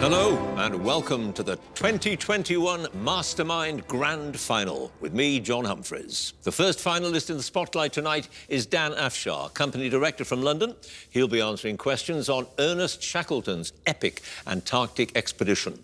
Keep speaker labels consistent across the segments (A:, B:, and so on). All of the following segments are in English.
A: Hello and welcome to the 2021 Mastermind Grand Final with me, John Humphrys. The first finalist in the spotlight tonight is Dan Afshar, company director from London. He'll be answering questions on Ernest Shackleton's epic Antarctic expedition.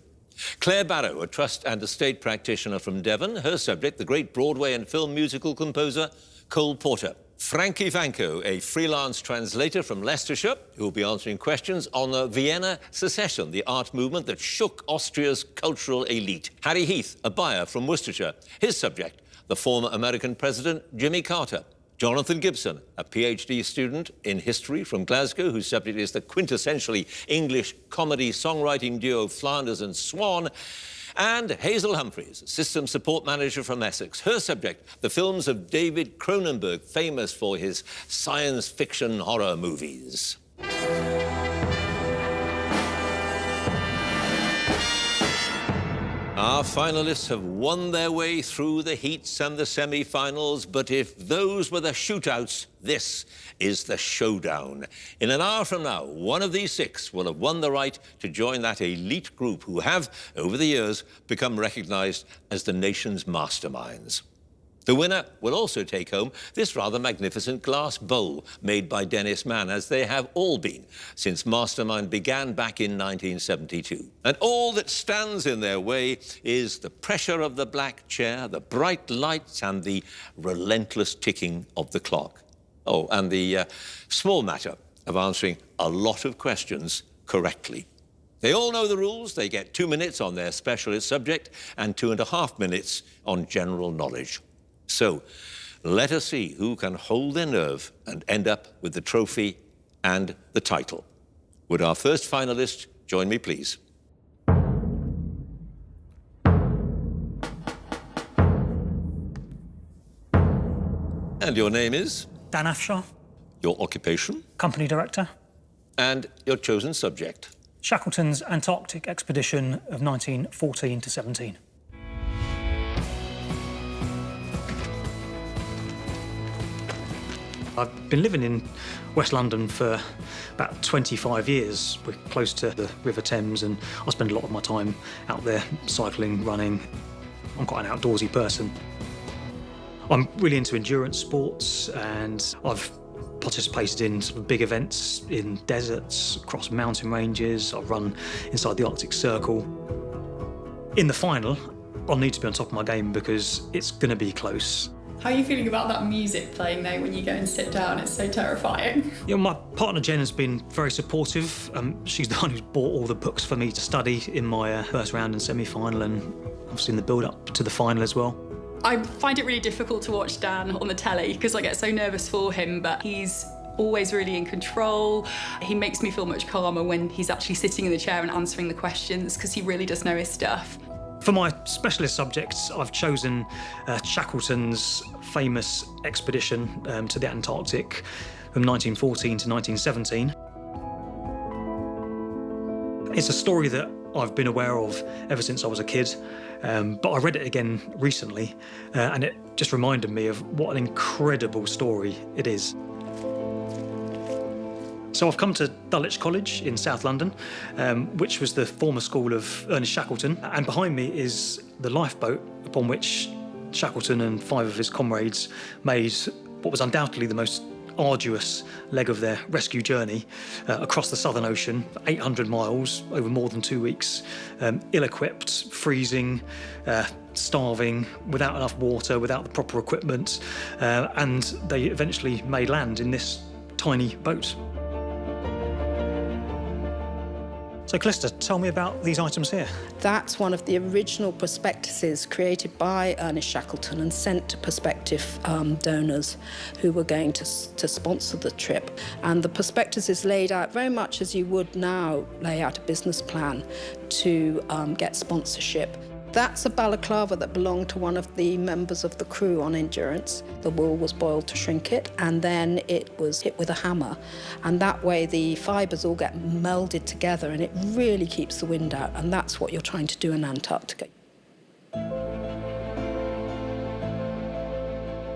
A: Claire Barrow, a trust and estate practitioner from Devon. Her subject, the great Broadway and film musical composer Cole Porter. Frankie Vanko, a freelance translator from Leicestershire, who will be answering questions on the Vienna Secession, the art movement that shook Austria's cultural elite. Harry Heath, a buyer from Worcestershire. His subject, the former American President Jimmy Carter. Jonathan Gibson, a PhD student in history from Glasgow, whose subject is the quintessentially English comedy songwriting duo Flanders and Swan. And Hazel Humphrys, system support manager from Essex. Her subject, the films of David Cronenberg, famous for his science fiction horror movies. Our finalists have won their way through the heats and the semi-finals, but if those were the shootouts, this is the showdown. In an hour from now, one of these six will have won the right to join that elite group who have, over the years, become recognised as the nation's masterminds. The winner will also take home this rather magnificent glass bowl made by Dennis Mann, as they have all been since Mastermind began back in 1972. And all that stands in their way is the pressure of the black chair, the bright lights and the relentless ticking of the clock. Oh, and the small matter of answering a lot of questions correctly. They all know the rules. They get 2 minutes on their specialist subject and 2.5 minutes on general knowledge. So, let us see who can hold their nerve and end up with the trophy and the title. Would our first finalist join me, please? And your name is?
B: Dan Afshar.
A: Your occupation?
B: Company director.
A: And your chosen subject?
B: Shackleton's Antarctic expedition of 1914 to 17. I've been living in West London for about 25 years. We're close to the River Thames and I spend a lot of my time out there cycling, running. I'm quite an outdoorsy person. I'm really into endurance sports and I've participated in sort of big events in deserts, across mountain ranges. I've run inside the Arctic Circle. In the final, I'll need to be on top of my game because it's going to be close.
C: How are you feeling about that music playing though when you go and sit down? It's so terrifying.
B: Yeah, my partner Jen has been very supportive. She's the one who's bought all the books for me to study in my first round and semi-final and obviously in the build-up to the final as well.
C: I find it really difficult to watch Dan on the telly because I get so nervous for him, but he's always really in control. He makes me feel much calmer when he's actually sitting in the chair and answering the questions because he really does know his stuff.
B: For my specialist subjects, I've chosen Shackleton's famous expedition to the Antarctic from 1914 to 1917. It's a story that I've been aware of ever since I was a kid, but I read it again recently, and it just reminded me of what an incredible story it is. So I've come to Dulwich College in South London, which was the former school of Ernest Shackleton, and behind me is the lifeboat upon which Shackleton and 5 of his comrades made what was undoubtedly the most arduous leg of their rescue journey across the Southern Ocean, 800 miles over more than 2 weeks, ill-equipped, freezing, starving, without enough water, without the proper equipment, and they eventually made land in this tiny boat. So, Calista, tell me about these items here.
D: That's one of the original prospectuses created by Ernest Shackleton and sent to prospective donors who were going to sponsor the trip. And the prospectus is laid out very much as you would now lay out a business plan to get sponsorship. That's a balaclava that belonged to one of the members of the crew on Endurance. The wool was boiled to shrink it, and then it was hit with a hammer. And that way the fibres all get melded together, and it really keeps the wind out, and that's what you're trying to do in Antarctica.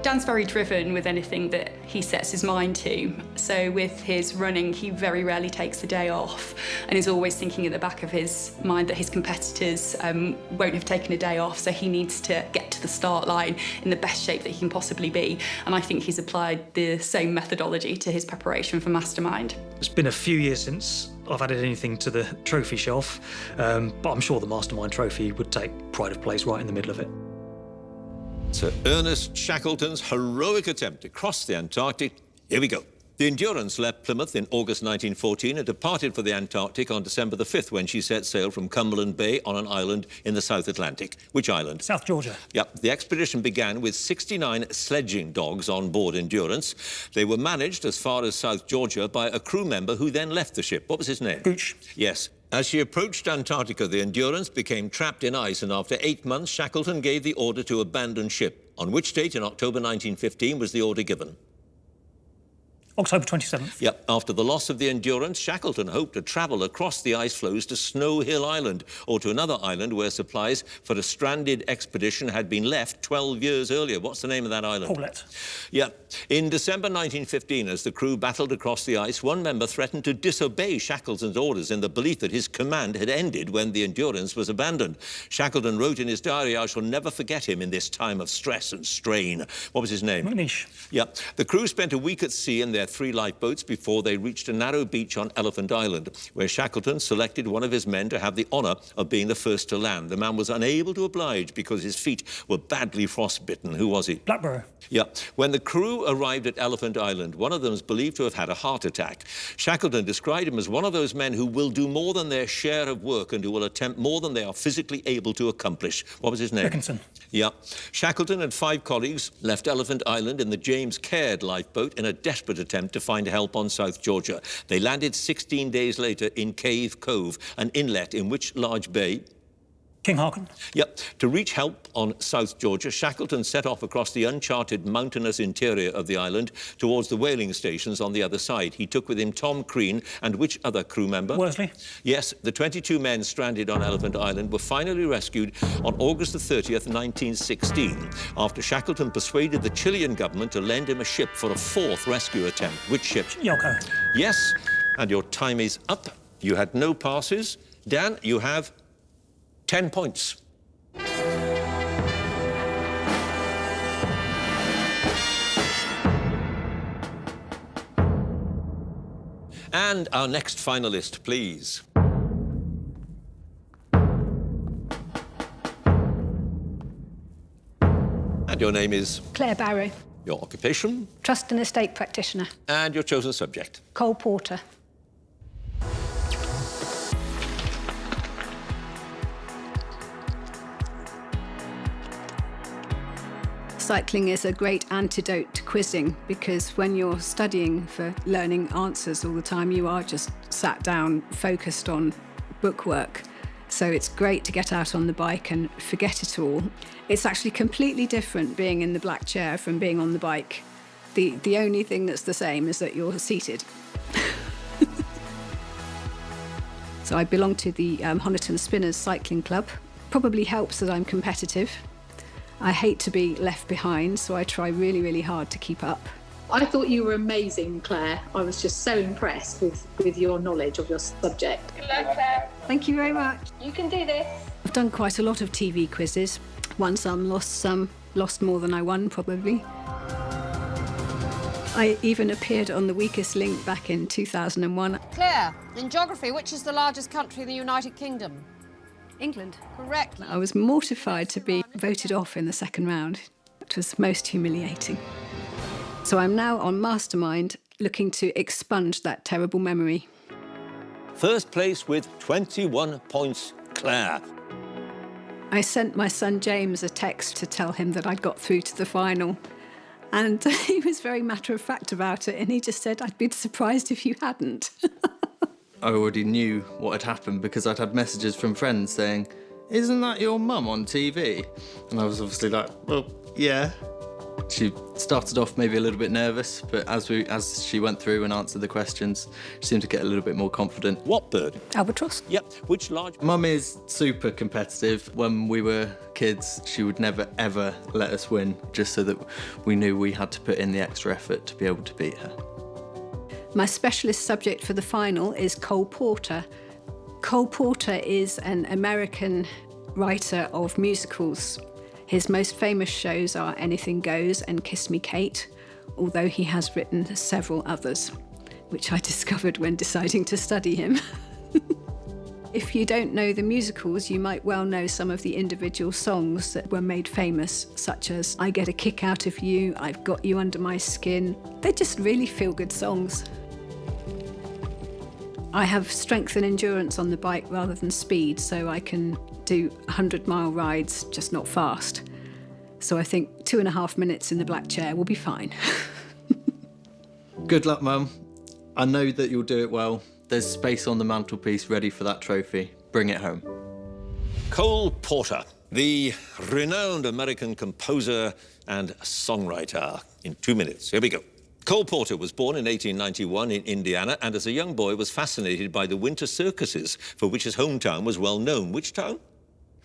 C: Dan's very driven with anything that he sets his mind to. So with his running, he very rarely takes a day off and is always thinking at the back of his mind that his competitors won't have taken a day off, so he needs to get to the start line in the best shape that he can possibly be. And I think he's applied the same methodology to his preparation for Mastermind.
B: It's been a few years since I've added anything to the trophy shelf, but I'm sure the Mastermind trophy would take pride of place right in the middle of it.
A: Sir Ernest Shackleton's heroic attempt to cross the Antarctic. Here we go. The Endurance left Plymouth in August 1914 and departed for the Antarctic on December the 5th, when she set sail from Cumberland Bay on an island in the South Atlantic. Which island?
B: South Georgia.
A: Yep. The expedition began with 69 sledging dogs on board Endurance. They were managed as far as South Georgia by a crew member who then left the ship. What was his name?
B: Gooch.
A: Yes. As she approached Antarctica, the Endurance became trapped in ice, and after 8 months, Shackleton gave the order to abandon ship. On which date in October 1915 was the order given?
B: October 27th.
A: Yep. After the loss of the Endurance, Shackleton hoped to travel across the ice floes to Snow Hill Island, or to another island where supplies for a stranded expedition had been left 12 years earlier. What's the name of that island?
B: Paulet.
A: Yep. In December 1915, as the crew battled across the ice, one member threatened to disobey Shackleton's orders in the belief that his command had ended when the Endurance was abandoned. Shackleton wrote in his diary, "I shall never forget him in this time of stress and strain." What was his name?
B: McNeish.
A: Yep. The crew spent a week at sea in their 3 lifeboats before they reached a narrow beach on Elephant Island, where Shackleton selected one of his men to have the honour of being the first to land. The man was unable to oblige because his feet were badly frostbitten. Who was he?
B: Blackborough.
A: Yeah. When the crew arrived at Elephant Island, one of them is believed to have had a heart attack. Shackleton described him as one of those men who will do more than their share of work and who will attempt more than they are physically able to accomplish. What was his name?
B: Dickinson.
A: Yeah. Shackleton and 5 colleagues left Elephant Island in the James Caird lifeboat in a desperate attempt to find help on South Georgia. They landed 16 days later in Cave Cove, an inlet in which large bay?
B: King Haakon.
A: Yep. To reach help on South Georgia, Shackleton set off across the uncharted mountainous interior of the island towards the whaling stations on the other side. He took with him Tom Crean and which other crew member?
B: Worsley.
A: Yes, the 22 men stranded on Elephant Island were finally rescued on August the 30th, 1916, after Shackleton persuaded the Chilean government to lend him a ship for a 4th rescue attempt. Which ship?
B: Yelko.
A: Yes, and your time is up. You had no passes. Dan, you have 10 points. And our next finalist, please. And your name is?
E: Claire Barrow,
A: Your occupation?
E: Trust and Estate Practitioner.
A: And your chosen subject?
E: Cole Porter. Cycling is a great antidote to quizzing, because when you're studying for learning answers all the time, you are just sat down, focused on bookwork. So it's great to get out on the bike and forget it all. It's actually completely different being in the black chair from being on the bike. The only thing that's the same is that you're seated. So I belong to the Honiton Spinners Cycling Club. Probably helps that I'm competitive. I hate to be left behind, so I try really, really hard to keep up.
F: I thought you were amazing, Claire. I was just so impressed with your knowledge of your subject.
G: Good luck, Claire.
E: Thank you very much.
G: You can do this.
E: I've done quite a lot of TV quizzes. Won some, lost more than I won, probably. I even appeared on The Weakest Link back in 2001.
H: Claire, in geography, which is the largest country in the United Kingdom?
E: England.
H: Correct.
E: I was mortified to be voted off in the second round. It was most humiliating. So I'm now on Mastermind, looking to expunge that terrible memory.
A: First place with 21 points, Claire.
E: I sent my son James a text to tell him that I'd got through to the final. And he was very matter-of-fact about it, and he just said, "I'd be surprised if you hadn't."
I: I already knew what had happened because I'd had messages from friends saying, "Isn't that your mum on TV?" And I was obviously like, "Well, yeah." She started off maybe a little bit nervous, but as she went through and answered the questions, she seemed to get a little bit more confident.
A: What bird?
D: Albatross.
A: Yep. Which large...
I: Mum is super competitive. When we were kids, she would never, ever let us win, just so that we knew we had to put in the extra effort to be able to beat her.
E: My specialist subject for the final is Cole Porter. Cole Porter is an American writer of musicals. His most famous shows are Anything Goes and Kiss Me Kate, although he has written several others, which I discovered when deciding to study him. If you don't know the musicals, you might well know some of the individual songs that were made famous, such as I Get a Kick Out of You, I've Got You Under My Skin. They're just really feel-good songs. I have strength and endurance on the bike rather than speed, so I can do 100-mile rides, just not fast. So I think 2.5 minutes in the black chair will be fine.
I: Good luck, Mum. I know that you'll do it well. There's space on the mantelpiece ready for that trophy. Bring it home.
A: Cole Porter, the renowned American composer and songwriter. In 2 minutes, here we go. Cole Porter was born in 1891 in Indiana, and as a young boy was fascinated by the winter circuses, for which his hometown was well known. Which town?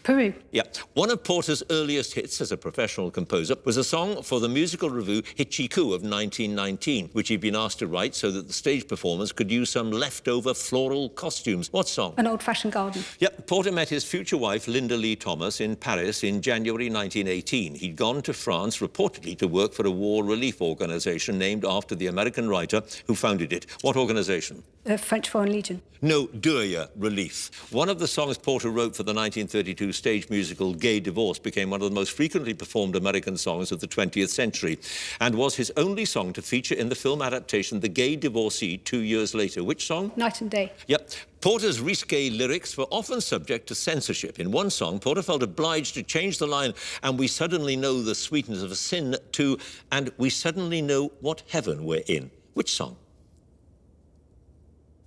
E: Peru.
A: Yeah. One of Porter's earliest hits as a professional composer was a song for the musical revue Hitchiku of 1919, which he'd been asked to write so that the stage performers could use some leftover floral costumes. What song?
D: An Old-Fashioned Garden.
A: Yep. Porter met his future wife, Linda Lee Thomas, in Paris in January 1918. He'd gone to France, reportedly to work for a war relief organisation named after the American writer who founded it. What organisation?
D: French Foreign Legion.
A: No, Deuil Relief. One of the songs Porter wrote for the 1932 stage musical Gay Divorce became one of the most frequently performed American songs of the 20th century and was his only song to feature in the film adaptation The Gay Divorcee 2 years later. Which song?
D: Night and Day.
A: Yep. Porter's risque lyrics were often subject to censorship. In one song, Porter felt obliged to change the line, and we suddenly know the sweetness of sin, to, and we suddenly know what heaven we're in. Which song?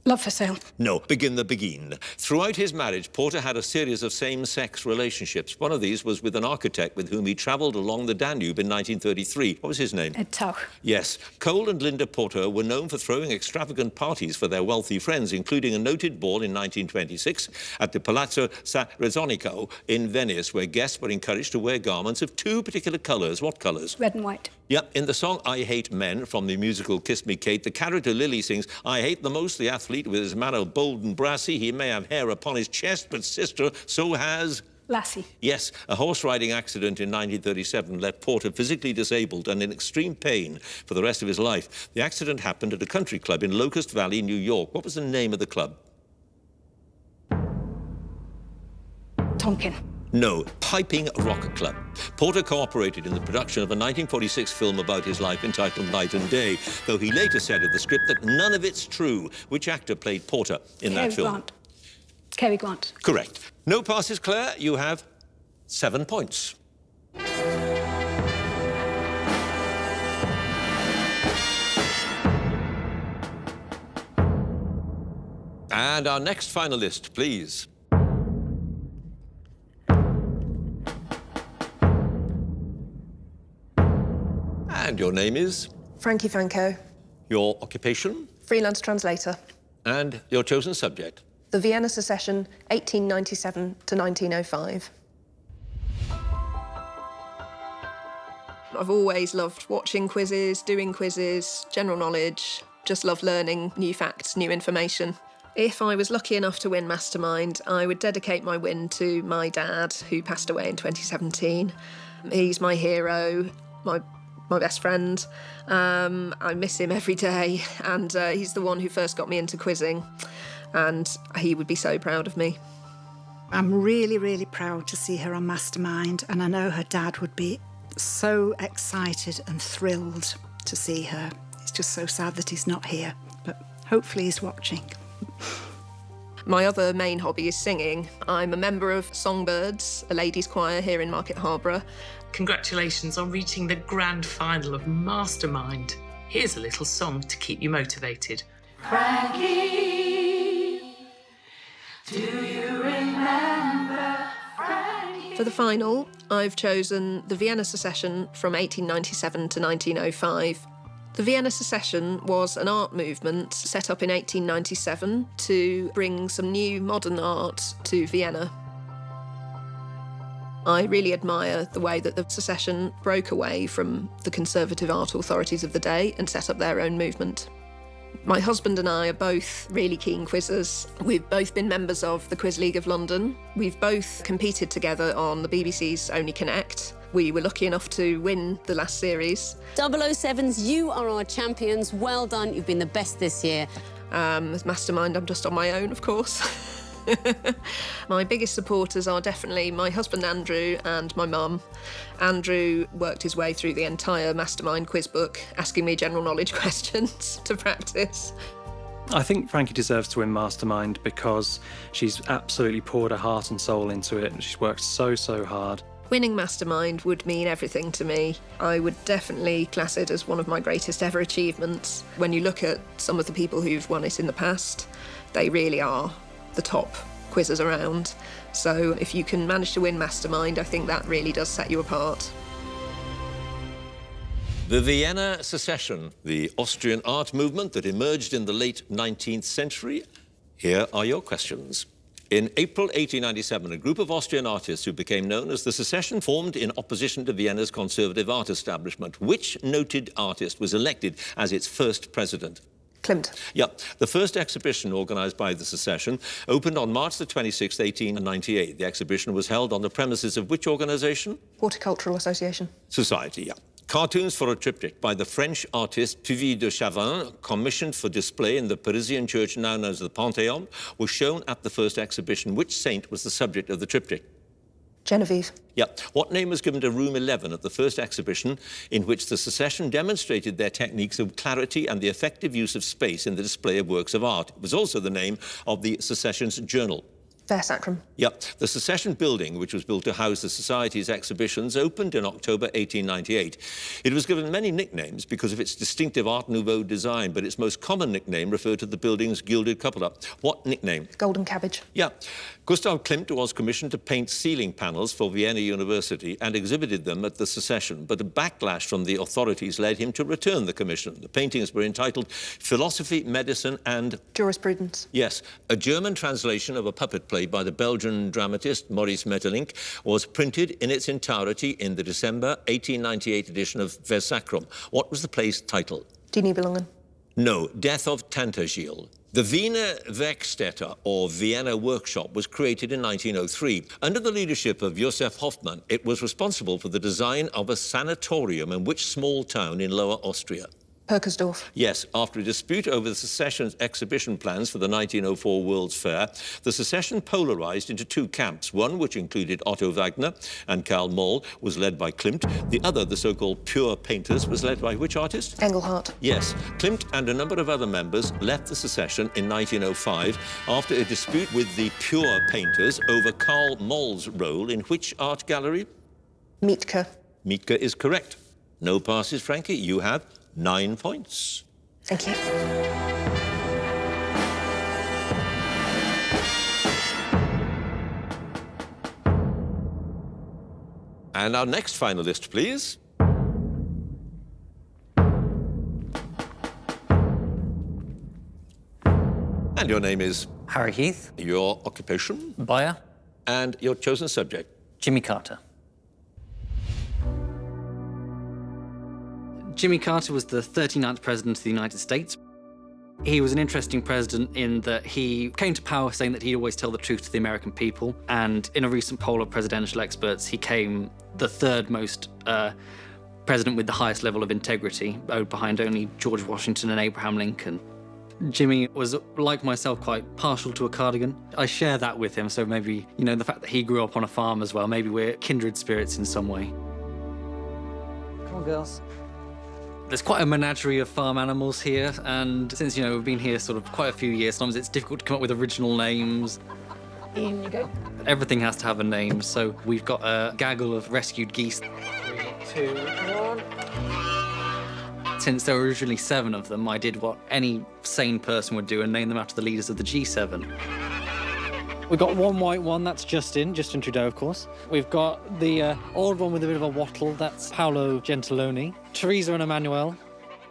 D: Love for Sale.
A: No, Begin the Begin. Throughout his marriage, Porter had a series of same-sex relationships. One of these was with an architect with whom he travelled along the Danube in 1933. What was his name?
D: Ed Tauch.
A: Yes. Cole and Linda Porter were known for throwing extravagant parties for their wealthy friends, including a noted ball in 1926 at the Palazzo San Rezzonico in Venice, where guests were encouraged to wear garments of two particular colours. What colours?
D: Red and white.
A: Yep. In the song I Hate Men from the musical Kiss Me Kate, the character Lily sings, I hate the most the athlete with his manner bold and brassy. He may have hair upon his chest, but sister, so has...
D: Lassie.
A: Yes, a horse-riding accident in 1937 left Porter physically disabled and in extreme pain for the rest of his life. The accident happened at a country club in Locust Valley, New York. What was the name of the club?
D: Tonkin.
A: No, Piping Rock Club. Porter cooperated in the production of a 1946 film about his life entitled Night and Day, though he later said of the script that none of it's true. Which actor played Porter in that film?
D: Grant. Cary Grant.
A: Correct. No passes, Claire. You have 7 points. And our next finalist, please. And your name is?
G: Frankie Franco.
A: Your occupation?
G: Freelance translator.
A: And your chosen subject?
G: The Vienna Secession, 1897 to 1905. I've always loved watching quizzes, doing quizzes, general knowledge, just love learning new facts, new information. If I was lucky enough to win Mastermind, I would dedicate my win to my dad, who passed away in 2017. He's my hero, my best friend. I miss him every day, and he's the one who first got me into quizzing, and he would be so proud of me.
J: I'm really, really proud to see her on Mastermind, and I know her dad would be so excited and thrilled to see her. It's just so sad that he's not here, but hopefully he's watching.
G: My other main hobby is singing. I'm a member of Songbirds, a ladies' choir here in Market Harborough.
K: Congratulations on reaching the grand final of Mastermind. Here's a little song to keep you motivated.
L: Frankie, do you remember Frankie?
G: For the final, I've chosen the Vienna Secession from 1897 to 1905. The Vienna Secession was an art movement set up in 1897 to bring some new modern art to Vienna. I really admire the way that the secession broke away from the conservative art authorities of the day and set up their own movement. My husband and I are both really keen quizzers. We've both been members of the Quiz League of London. We've both competed together on the BBC's Only Connect. We were lucky enough to win the last series.
L: 007s, you are our champions. Well done. You've been the best this year.
G: As Mastermind, I'm just on my own, of course. My biggest supporters are definitely my husband Andrew and my mum. Andrew worked his way through the entire Mastermind quiz book, asking me general knowledge questions to practice.
B: I think Frankie deserves to win Mastermind because she's absolutely poured her heart and soul into it, and she's worked so hard.
G: Winning Mastermind would mean everything to me. I would definitely class it as one of my greatest ever achievements. When you look at some of the people who've won it in the past, they really are the top quizzes around. So if you can manage to win Mastermind, I think that really does set you apart.
A: The Vienna Secession, the Austrian art movement that emerged in the late 19th century. Here are your questions. In April 1897, a group of Austrian artists who became known as the Secession formed in opposition to Vienna's conservative art establishment. Which noted artist was elected as its first president?
G: Klimt.
A: Yeah. The first exhibition organised by the Secession opened on March the 26th, 1898. The exhibition was held on the premises of which organisation?
G: Horticultural Association.
A: Society, yeah. Cartoons for a triptych by the French artist Puvis de Chavannes, commissioned for display in the Parisian church now known as the Panthéon, was shown at the first exhibition. Which saint was the subject of the triptych?
G: Genevieve.
A: Yeah. What name was given to Room 11 at the first exhibition in which the Secession demonstrated their techniques of clarity and the effective use of space in the display of works of art? It was also the name of the Secession's journal.
G: Versacrum.
A: Yep. The Secession building, which was built to house the Society's exhibitions, opened in October 1898. It was given many nicknames because of its distinctive Art Nouveau design, but its most common nickname referred to the building's gilded cupola. What nickname?
G: Golden Cabbage.
A: Yeah. Gustav Klimt was commissioned to paint ceiling panels for Vienna University and exhibited them at the Secession, but a backlash from the authorities led him to return the commission. The paintings were entitled Philosophy, Medicine and...
G: Jurisprudence.
A: Yes. A German translation of a puppet play by the Belgian dramatist Maurice Maeterlinck was printed in its entirety in the December 1898 edition of Versacrum. What was the play's title?
G: Die Nibelungen.
A: No, Death of Tantegil. The Wiener Werkstätte, or Vienna Workshop, was created in 1903. Under the leadership of Josef Hoffmann, it was responsible for the design of a sanatorium in which small town in Lower Austria?
G: Purkersdorf.
A: Yes, after a dispute over the Secession's exhibition plans for the 1904 World's Fair, the Secession polarised into two camps. One, which included Otto Wagner and Karl Moll, was led by Klimt. The other, the so-called pure painters, was led by which artist?
G: Engelhardt.
A: Yes, Klimt and a number of other members left the Secession in 1905 after a dispute with the pure painters over Karl Moll's role in which art gallery?
G: Mietke.
A: Mietke is correct. No passes, Frankie. You have 9 points.
G: Thank you.
A: And our next finalist, please. And your name is?
M: Harry Heath.
A: Your occupation?
M: Buyer.
A: And your chosen subject?
M: Jimmy Carter. Jimmy Carter was the 39th president of the United States. He was an interesting president in that he came to power saying that he'd always tell the truth to the American people. And in a recent poll of presidential experts, he came the third most president with the highest level of integrity, behind only George Washington and Abraham Lincoln. Jimmy was, like myself, quite partial to a cardigan. I share that with him, so maybe, you know, the fact that he grew up on a farm as well, maybe we're kindred spirits in some way. Come on, girls.
B: There's quite a menagerie of farm animals here, and since, you know, we've been here sort of quite a few years, sometimes it's difficult to come up with original names.
M: In you go.
B: Everything has to have a name, so we've got a gaggle of rescued geese.
M: 3, 2, 1.
B: Since there were originally 7 of them, I did what any sane person would do and name them after the leaders of the G7.
N: We've got one white one, that's Justin Trudeau, of course. We've got the old one with a bit of a wattle, that's Paolo Gentiloni. Teresa and Emmanuel.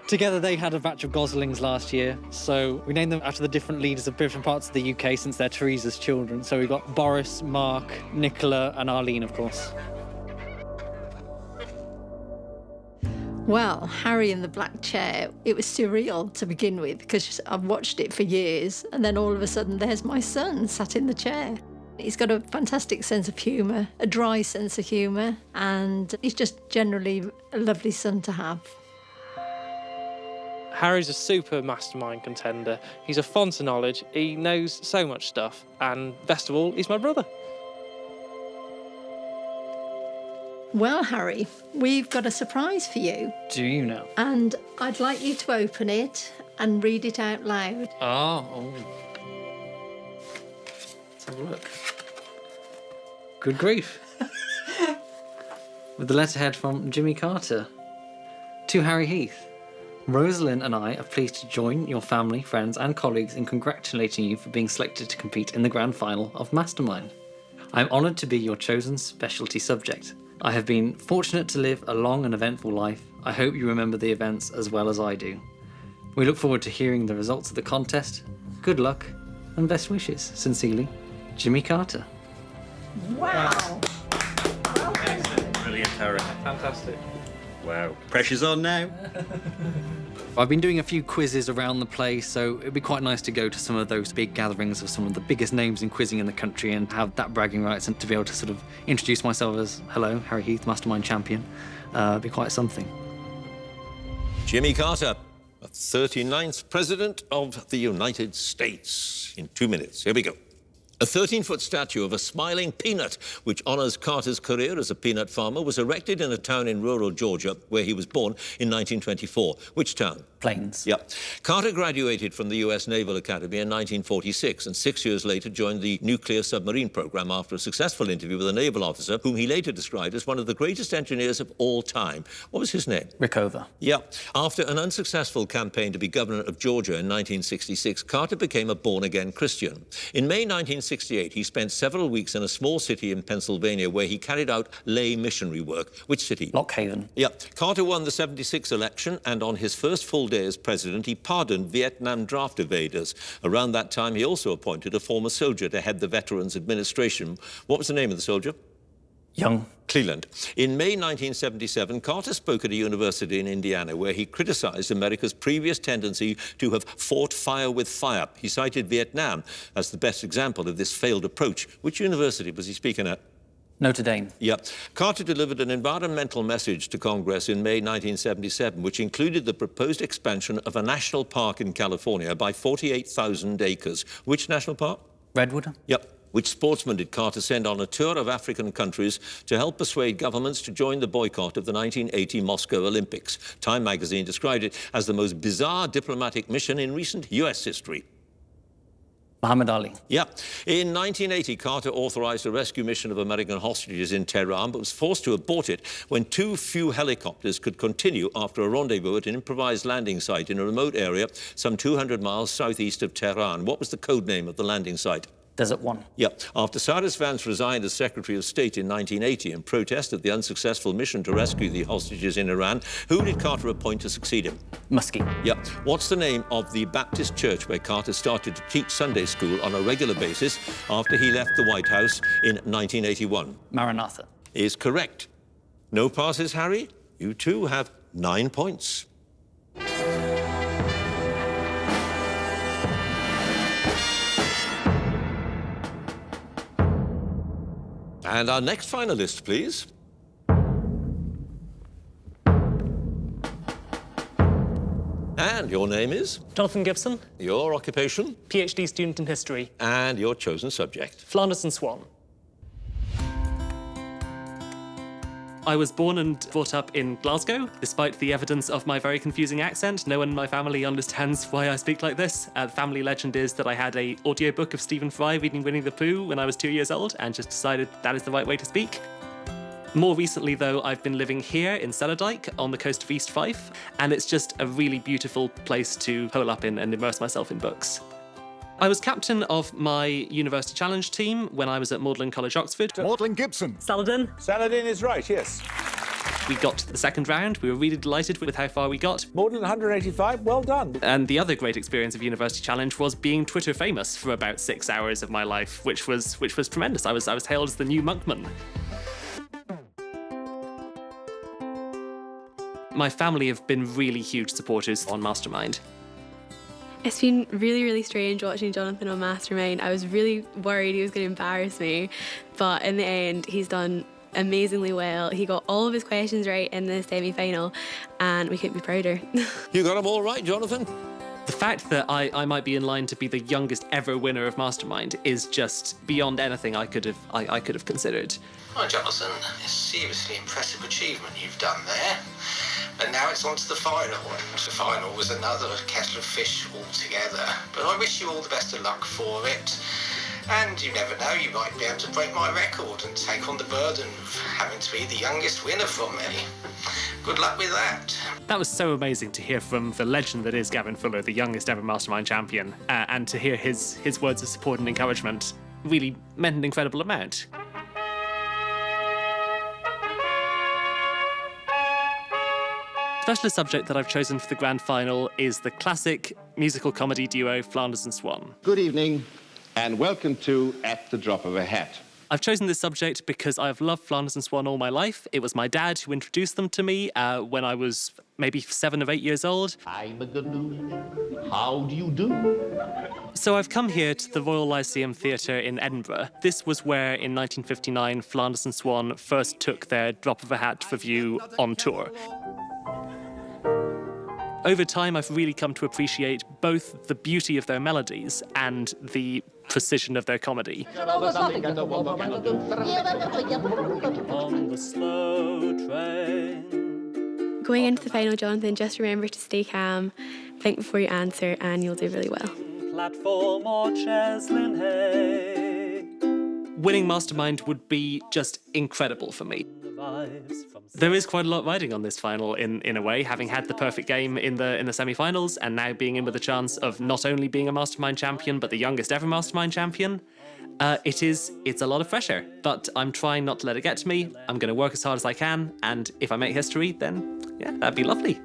N: Together they had a batch of goslings last year, so we named them after the different leaders of different parts of the UK since they're Teresa's children. So we've got Boris, Mark, Nicola and Arlene, of course.
O: Well, Harry in the black chair, it was surreal to begin with because I've watched it for years and then all of a sudden there's my son sat in the chair. He's got a fantastic sense of humour, a dry sense of humour, and he's just generally a lovely son to have.
P: Harry's a super mastermind contender. He's a font of knowledge, he knows so much stuff, and best of all, he's my brother.
O: Well, Harry, we've got a surprise for you.
N: Do you now?
O: And I'd like you to open it and read it out loud.
N: Oh. Let's have a look. Good grief. With the letterhead from Jimmy Carter. To Harry Heath. Rosalind and I are pleased to join your family, friends and colleagues in congratulating you for being selected to compete in the grand final of Mastermind. I'm honoured to be your chosen specialty subject. I have been fortunate to live a long and eventful life. I hope you remember the events as well as I do. We look forward to hearing the results of the contest. Good luck and best wishes. Sincerely, Jimmy Carter.
O: Wow.
Q: Brilliant, Harry.
P: Fantastic.
Q: Wow. Pressure's on now.
M: I've been doing a few quizzes around the place, so it'd be quite nice to go to some of those big gatherings of some of the biggest names in quizzing in the country and have that bragging rights and to be able to sort of introduce myself as, hello, Harry Heath, Mastermind champion. It'd be quite something.
A: Jimmy Carter, the 39th President of the United States. In 2 minutes. Here we go. A 13-foot statue of a smiling peanut, which honours Carter's career as a peanut farmer, was erected in a town in rural Georgia where he was born in 1924. Which town?
M: Plains.
A: Yeah. Carter graduated from the U.S. Naval Academy in 1946 and 6 years later joined the nuclear submarine program after a successful interview with a naval officer whom he later described as one of the greatest engineers of all time. What was his name?
M: Rickover.
A: Yeah. After an unsuccessful campaign to be governor of Georgia in 1966, Carter became a born-again Christian. In May 1968, he spent several weeks in a small city in Pennsylvania where he carried out lay missionary work. Which city?
M: Lockhaven.
A: Yeah. Carter won the 76 election, and on his first full day as president, he pardoned Vietnam draft evaders. Around that time, he also appointed a former soldier to head the Veterans Administration. What was the name of the soldier?
M: Young.
A: Cleland. In May 1977, Carter spoke at a university in Indiana where he criticized America's previous tendency to have fought fire with fire. He cited Vietnam as the best example of this failed approach. Which university was he speaking at?
M: Notre Dame.
A: Yeah. Carter delivered an environmental message to Congress in May 1977, which included the proposed expansion of a national park in California by 48,000 acres. Which national park?
M: Redwood.
A: Yep. Which sportsman did Carter send on a tour of African countries to help persuade governments to join the boycott of the 1980 Moscow Olympics? Time magazine described it as the most bizarre diplomatic mission in recent US history.
M: Muhammad Ali.
A: Yeah. In 1980, Carter authorized a rescue mission of American hostages in Tehran, but was forced to abort it when too few helicopters could continue after a rendezvous at an improvised landing site in a remote area some 200 miles southeast of Tehran. What was the code name of the landing site?
M: Desert One.
A: Yeah. After Cyrus Vance resigned as Secretary of State in 1980 in protest of the unsuccessful mission to rescue the hostages in Iran, who did Carter appoint to succeed him?
M: Muskie.
A: Yeah. What's the name of the Baptist church where Carter started to teach Sunday school on a regular basis after he left the White House in 1981?
M: Maranatha.
A: Is correct. No passes, Harry. You too have 9 points. And our next finalist, please. And your name is?
R: Jonathan Gibson.
A: Your occupation?
R: PhD student in history.
A: And your chosen subject?
R: Flanders and Swan. I was born and brought up in Glasgow. Despite the evidence of my very confusing accent, no one in my family understands why I speak like this. The family legend is that I had an audiobook of Stephen Fry reading Winnie the Pooh when I was 2 years old and just decided that is the right way to speak. More recently, though, I've been living here in Cellardike on the coast of East Fife, and it's just a really beautiful place to hole up in and immerse myself in books. I was captain of my University Challenge team when I was at Magdalen College, Oxford.
S: Magdalen Gibson.
R: Saladin.
S: Saladin is right, yes.
R: We got to the second round. We were really delighted with how far we got.
S: Magdalen 185, well done.
R: And the other great experience of University Challenge was being Twitter famous for about 6 hours of my life, which was tremendous. I was hailed as the new Monkman. My family have been really huge supporters on Mastermind.
T: It's been really, really strange watching Jonathan on Mastermind. I was really worried he was going to embarrass me, but in the end, he's done amazingly well. He got all of his questions right in the semi-final, and we couldn't be prouder.
A: You got them all right, Jonathan?
R: The fact that I might be in line to be the youngest ever winner of Mastermind is just beyond anything I could have considered.
U: Well, Jonathan, it's a seriously impressive achievement you've done there. And now it's on to the final, and the final was another kettle of fish altogether. But I wish you all the best of luck for it. And you never know, you might be able to break my record and take on the burden of having to be the youngest winner from me. Good luck with that.
R: That was so amazing to hear from the legend that is Gavin Fuller, the youngest ever Mastermind champion, and to hear his words of support and encouragement really meant an incredible amount. The specialist subject that I've chosen for the grand final is the classic musical comedy duo Flanders and Swan.
V: Good evening, and welcome to At the Drop of a Hat.
R: I've chosen this subject because I've loved Flanders and Swan all my life. It was my dad who introduced them to me when I was maybe 7 or 8 years old.
V: I'm a Gnu. How do you do?
R: So I've come here to the Royal Lyceum Theatre in Edinburgh. This was where, in 1959, Flanders and Swan first took their Drop of a Hat review on tour. Over time, I've really come to appreciate both the beauty of their melodies and the precision of their comedy.
W: On the slow train.
T: Going into the final, Jonathan, just remember to stay calm, think before you answer, and you'll do really well.
W: Platform or Cheslin Hay.
R: Winning Mastermind would be just incredible for me. There is quite a lot riding on this final in a way, having had the perfect game in the semi-finals and now being in with a chance of not only being a Mastermind champion but the youngest ever Mastermind champion. It's a lot of pressure, but I'm trying not to let it get to me. I'm going to work as hard as I can, and if I make history, then yeah, that'd be lovely.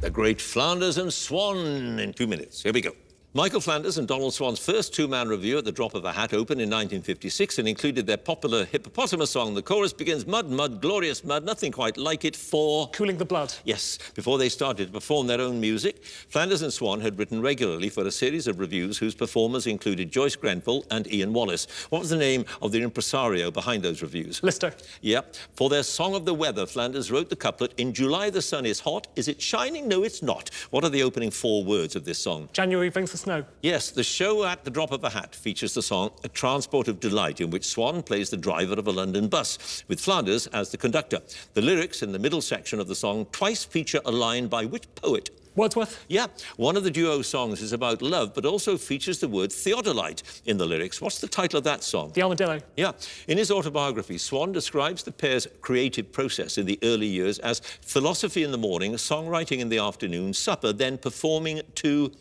A: The great Flanders and Swan in 2 minutes. Here we go. Michael Flanders and Donald Swan's first two-man review at the Drop of a Hat opened in 1956 and included their popular hippopotamus song. The chorus begins, mud, mud, glorious mud, nothing quite like it for...
P: Cooling the blood.
A: Yes, before they started to perform their own music, Flanders and Swan had written regularly for a series of revues whose performers included Joyce Grenfell and Ian Wallace. What was the name of the impresario behind those revues?
P: Lister.
A: Yep. For their Song of the Weather, Flanders wrote the couplet, in July the sun is hot, is it shining? No, it's not. What are the opening 4 words of this song?
P: January brings the snow.
A: Yes, the show At the Drop of a Hat features the song A Transport of Delight, in which Swan plays the driver of a London bus, with Flanders as the conductor. The lyrics in the middle section of the song twice feature a line by which poet?
P: Wordsworth?
A: Yeah, one of the duo songs is about love, but also features the word theodolite in the lyrics. What's the title of that song?
P: The Armadillo.
A: Yeah. In his autobiography, Swan describes the pair's creative process in the early years as philosophy in the morning, songwriting in the afternoon, supper, then performing to...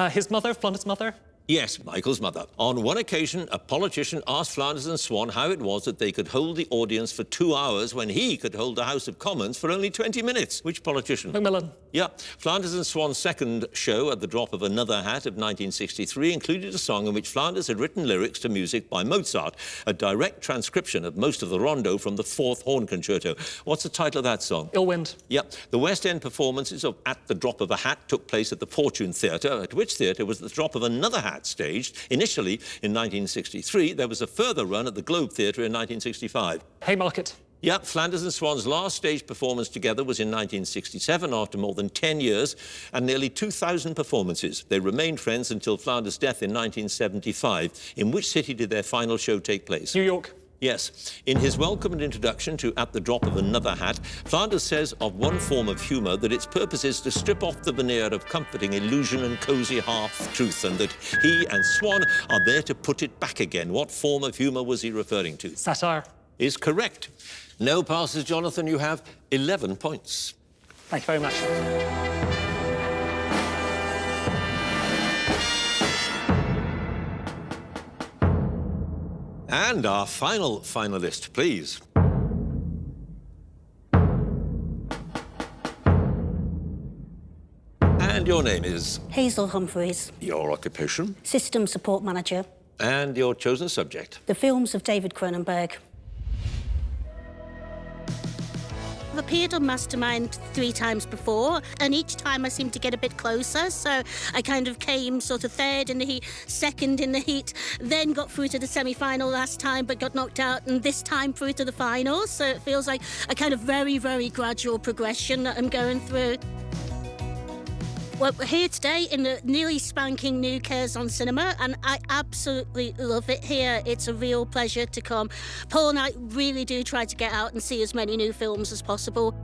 P: His mother, Flanders' mother?
A: Yes, Michael's mother. On one occasion, a politician asked Flanders and Swan how it was that they could hold the audience for 2 hours when he could hold the House of Commons for only 20 minutes. Which politician?
P: Macmillan.
A: Yeah. Flanders and Swan's second show, At the Drop of Another Hat, of 1963, included a song in which Flanders had written lyrics to music by Mozart, a direct transcription of most of the rondo from the 4th Horn Concerto. What's the title of that song?
P: Ill Wind.
A: Yeah. The West End performances of At the Drop of a Hat took place at the Fortune Theatre, at which theatre was the Drop of Another Hat staged. Initially, in 1963, there was a further run at the Globe Theatre in 1965.
P: Haymarket.
A: Yeah, Flanders and Swan's last stage performance together was in 1967, after more than 10 years and nearly 2,000 performances. They remained friends until Flanders' death in 1975. In which city did their final show take place?
P: New York.
A: Yes. In his welcomed introduction to At the Drop of Another Hat, Flanders says of one form of humour that its purpose is to strip off the veneer of comforting illusion and cosy half-truth, and that he and Swan are there to put it back again. What form of humour was he referring to?
P: Satire.
A: Is correct. No passes, Jonathan. You have 11 points.
P: Thank you very much.
A: And our final finalist, please. And your name is?
C: Hazel Humphries.
A: Your occupation?
C: System Support Manager.
A: And your chosen subject?
C: The films of David Cronenberg. I've appeared on Mastermind 3 times before, and each time I seem to get a bit closer, so I kind of came sort of third in the heat, second in the heat, then got through to the semi-final last time but got knocked out, and this time through to the finals, so it feels like a kind of very, very gradual progression that I'm going through. Well, we're here today in the nearly spanking new Curzon Cinema, and I absolutely love it here. It's a real pleasure to come. Paul and I really do try to get out and see as many new films as possible.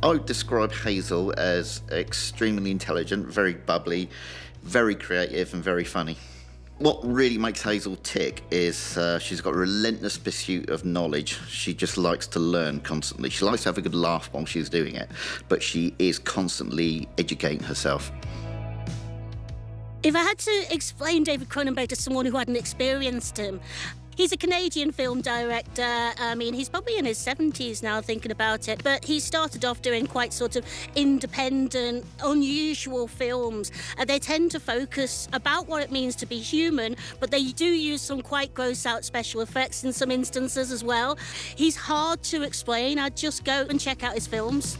F: I would describe Hazel as extremely intelligent, very bubbly, very creative and very funny. What really makes Hazel tick is she's got a relentless pursuit of knowledge. She just likes to learn constantly. She likes to have a good laugh while she's doing it, but she is constantly educating herself.
C: If I had to explain David Cronenberg to someone who hadn't experienced him, he's a Canadian film director. I mean, he's probably in his 70s now, thinking about it. But he started off doing quite sort of independent, unusual films. They tend to focus about what it means to be human, but they do use some quite gross-out special effects in some instances as well. He's hard to explain. I'd just go and check out his films.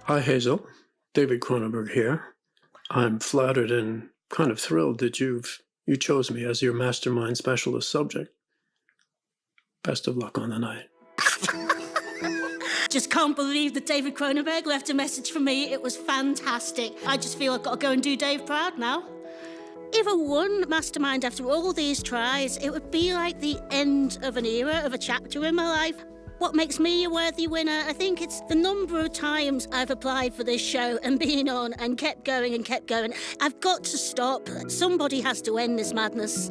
H: Hi, Hazel. David Cronenberg here. I'm flattered and kind of thrilled that you chose me as your Mastermind specialist subject. Best of luck on the night.
C: Just can't believe that David Cronenberg left a message for me. It was fantastic. I just feel I've got to go and do Dave proud now. If I won Mastermind after all these tries, it would be like the end of an era, of a chapter in my life. What makes me a worthy winner? I think it's the number of times I've applied for this show and been on and kept going and kept going. I've got to stop. Somebody has to end this madness.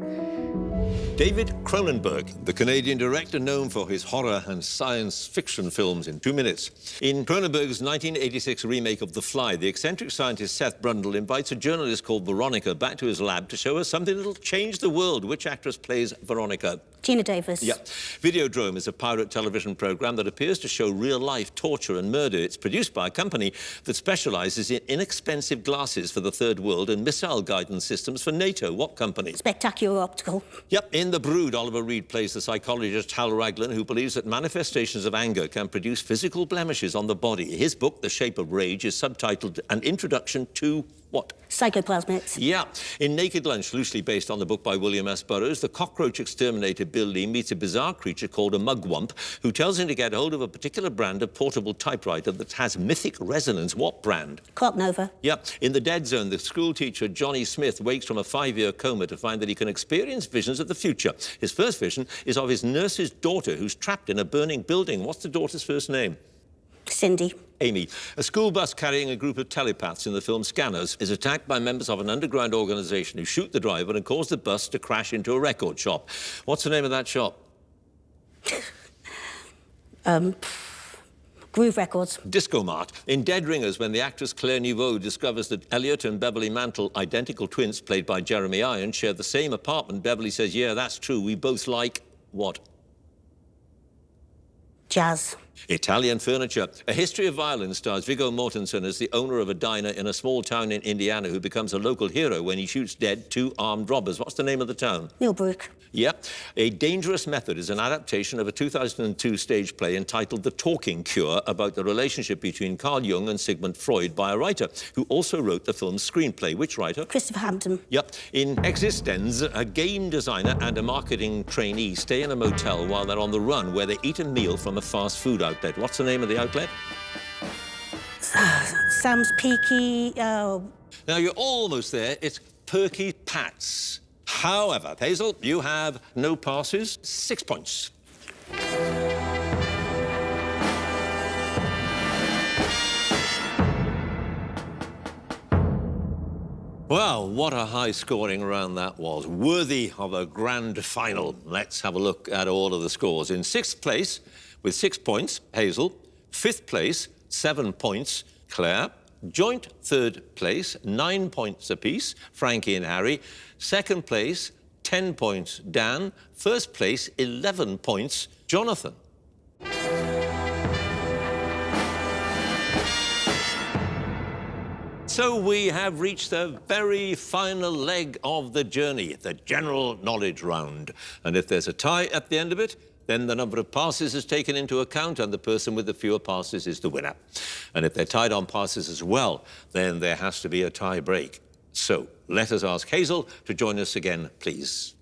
A: David Cronenberg, the Canadian director known for his horror and science fiction films in 2 minutes. In Cronenberg's 1986 remake of The Fly, the eccentric scientist Seth Brundle invites a journalist called Veronica back to his lab to show us something that'll change the world. Which actress plays Veronica?
C: Gina Davis.
A: Yeah. Videodrome is a pirate television program that appears to show real-life torture and murder. It's produced by a company that specializes in inexpensive glasses for the Third World and missile guidance systems for NATO. What company?
C: Spectacular Optical.
A: Yep. In The Brood, Oliver Reed plays the psychologist Hal Raglan, who believes that manifestations of anger can produce physical blemishes on the body. His book, The Shape of Rage, is subtitled An Introduction to what?
C: Psychoplasmics.
A: Yeah. In Naked Lunch, loosely based on the book by William S. Burroughs, the cockroach exterminator Bill Lee meets a bizarre creature called a mugwump who tells him to get hold of a particular brand of portable typewriter that has mythic resonance. What brand?
C: Clock Nova.
A: Yeah. In The Dead Zone, the school teacher Johnny Smith wakes from a 5-year coma to find that he can experience visions of the future. His first vision is of his nurse's daughter who's trapped in a burning building. What's the daughter's first name?
C: Cindy.
A: Amy. A school bus carrying a group of telepaths in the film Scanners is attacked by members of an underground organisation who shoot the driver and cause the bus to crash into a record shop. What's the name of that shop?
C: Groove Records.
A: Disco Mart. In Dead Ringers, when the actress Claire Nouveau discovers that Elliot and Beverly Mantle, identical twins played by Jeremy Irons, share the same apartment, Beverly says, yeah, that's true. We both like... what?
C: Jazz.
A: Italian Furniture. A History of Violence stars Viggo Mortensen as the owner of a diner in a small town in Indiana who becomes a local hero when he shoots dead 2 armed robbers. What's the name of the town?
C: Millbrook.
A: Yep. A Dangerous Method is an adaptation of a 2002 stage play entitled The Talking Cure about the relationship between Carl Jung and Sigmund Freud by a writer who also wrote the film's screenplay. Which writer?
C: Christopher Hampton.
A: Yep. In Existence, a game designer and a marketing trainee stay in a motel while they're on the run where they eat a meal from a fast food outlet. What's the name of the outlet?
C: Sam's Peaky...
A: Now, you're almost there. It's Perky Pat's. However, Hazel, you have no passes. 6 points. Well, what a high-scoring round that was. Worthy of a grand final. Let's have a look at all of the scores. In 6th place, with 6 points, Hazel. 5th place, 7 points, Claire. Joint 3rd place, 9 points apiece, Frankie and Harry. 2nd place, 10 points, Dan. First place, 11 points, Jonathan. So we have reached the very final leg of the journey, the general knowledge round. And if there's a tie at the end of it, then the number of passes is taken into account and the person with the fewer passes is the winner. And if they're tied on passes as well, then there has to be a tie break. So let us ask Hazel to join us again, please.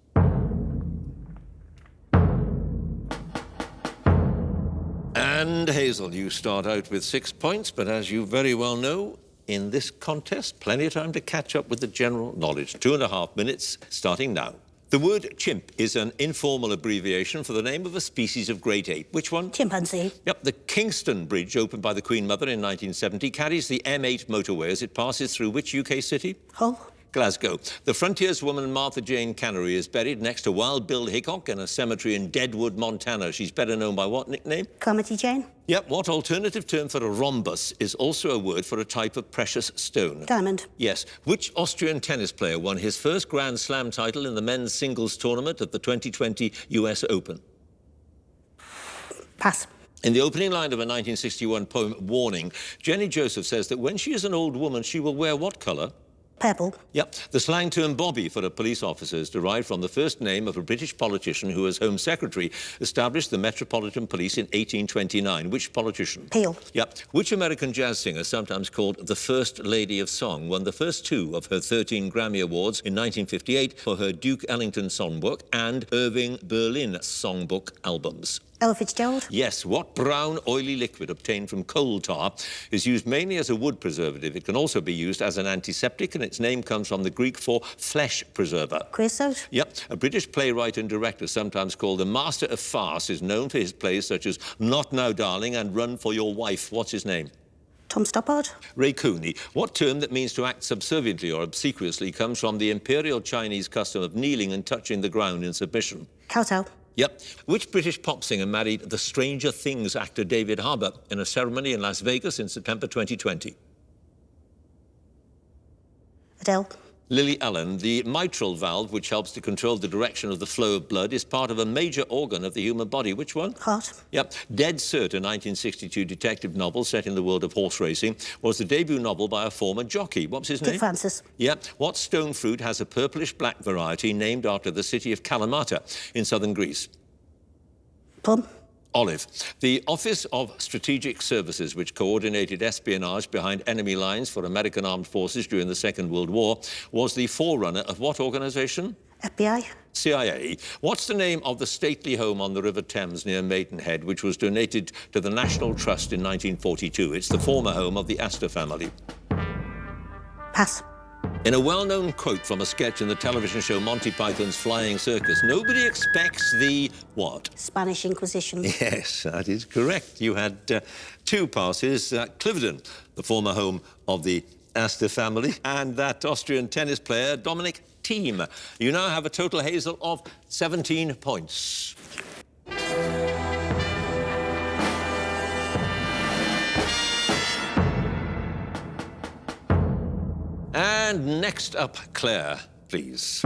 A: And Hazel, you start out with 6 points, but as you very well know, in this contest, plenty of time to catch up with the general knowledge. 2.5 minutes, starting now. The word chimp is an informal abbreviation for the name of a species of great ape. Which one?
C: Chimpanzee.
A: Yep, the Kingston Bridge, opened by the Queen Mother in 1970, carries the M8 motorway as it passes through which UK city?
C: Hull.
A: Glasgow. The frontierswoman Martha Jane Cannery is buried next to Wild Bill Hickok in a cemetery in Deadwood, Montana. She's better known by what nickname?
C: Calamity Jane.
A: Yep, what alternative term for a rhombus is also a word for a type of precious stone?
C: Diamond.
A: Yes. Which Austrian tennis player won his first Grand Slam title in the men's singles tournament at the 2020 US Open?
C: Pass.
A: In the opening line of a 1961 poem, Warning, Jenny Joseph says that when she is an old woman, she will wear what colour?
C: Purple.
A: Yep. The slang term Bobby for a police officer is derived from the first name of a British politician who, as Home Secretary, established the Metropolitan Police in 1829. Which politician?
C: Peel.
A: Yep. Which American jazz singer, sometimes called the First Lady of Song, won the first 2 of her 13 Grammy Awards in 1958 for her Duke Ellington songbook and Irving Berlin songbook albums?
C: Ella Fitzgerald.
A: Yes. What brown, oily liquid obtained from coal tar is used mainly as a wood preservative? It can also be used as an antiseptic, and its name comes from the Greek for flesh preserver.
C: Creosote.
A: Yep. A British playwright and director, sometimes called the Master of Farce, is known for his plays such as Not Now, Darling and Run for Your Wife. What's his name?
C: Tom Stoppard.
A: Ray Cooney. What term that means to act subserviently or obsequiously comes from the imperial Chinese custom of kneeling and touching the ground in submission?
C: Kowtow.
A: Yep. Which British pop singer married the Stranger Things actor David Harbour in a ceremony in Las Vegas in September 2020?
C: Adele.
A: Lily Allen. The mitral valve, which helps to control the direction of the flow of blood, is part of a major organ of the human body. Which one?
C: Heart.
A: Yep. Dead Cert, a 1962 detective novel set in the world of horse racing, was the debut novel by a former jockey. What's his name?
C: Dick Francis.
A: Yep. What stone fruit has a purplish-black variety named after the city of Kalamata in southern Greece?
C: Plum.
A: Olive. The Office of Strategic Services, which coordinated espionage behind enemy lines for American armed forces during the Second World War, was the forerunner of what organisation?
C: FBI.
A: CIA. What's the name of the stately home on the River Thames near Maidenhead, which was donated to the National Trust in 1942? It's the former home of the Astor family.
C: Pass.
A: In a well-known quote from a sketch in the television show Monty Python's Flying Circus, nobody expects the what?
C: Spanish Inquisition.
A: Yes, that is correct. You had 2 passes. Cliveden, the former home of the Astor family, and that Austrian tennis player, Dominic Thiem. You now have a total, Hazel, of 17 points. And next up, Claire, please.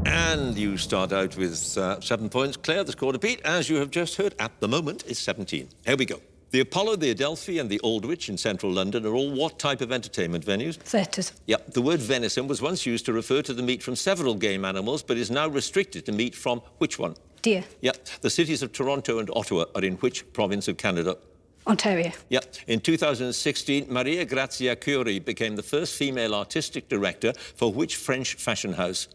A: And you start out with 7 points. Claire, the score to beat, as you have just heard, at the moment is 17. Here we go. The Apollo, the Adelphi and the Aldwych in central London are all what type of entertainment venues?
O: Theatres.
A: Yep. The word venison was once used to refer to the meat from several game animals, but is now restricted to meat from which one?
O: Deer.
A: Yep. The cities of Toronto and Ottawa are in which province of Canada?
O: Ontario.
A: Yep. In 2016, Maria Grazia Curie became the first female artistic director for which French fashion house?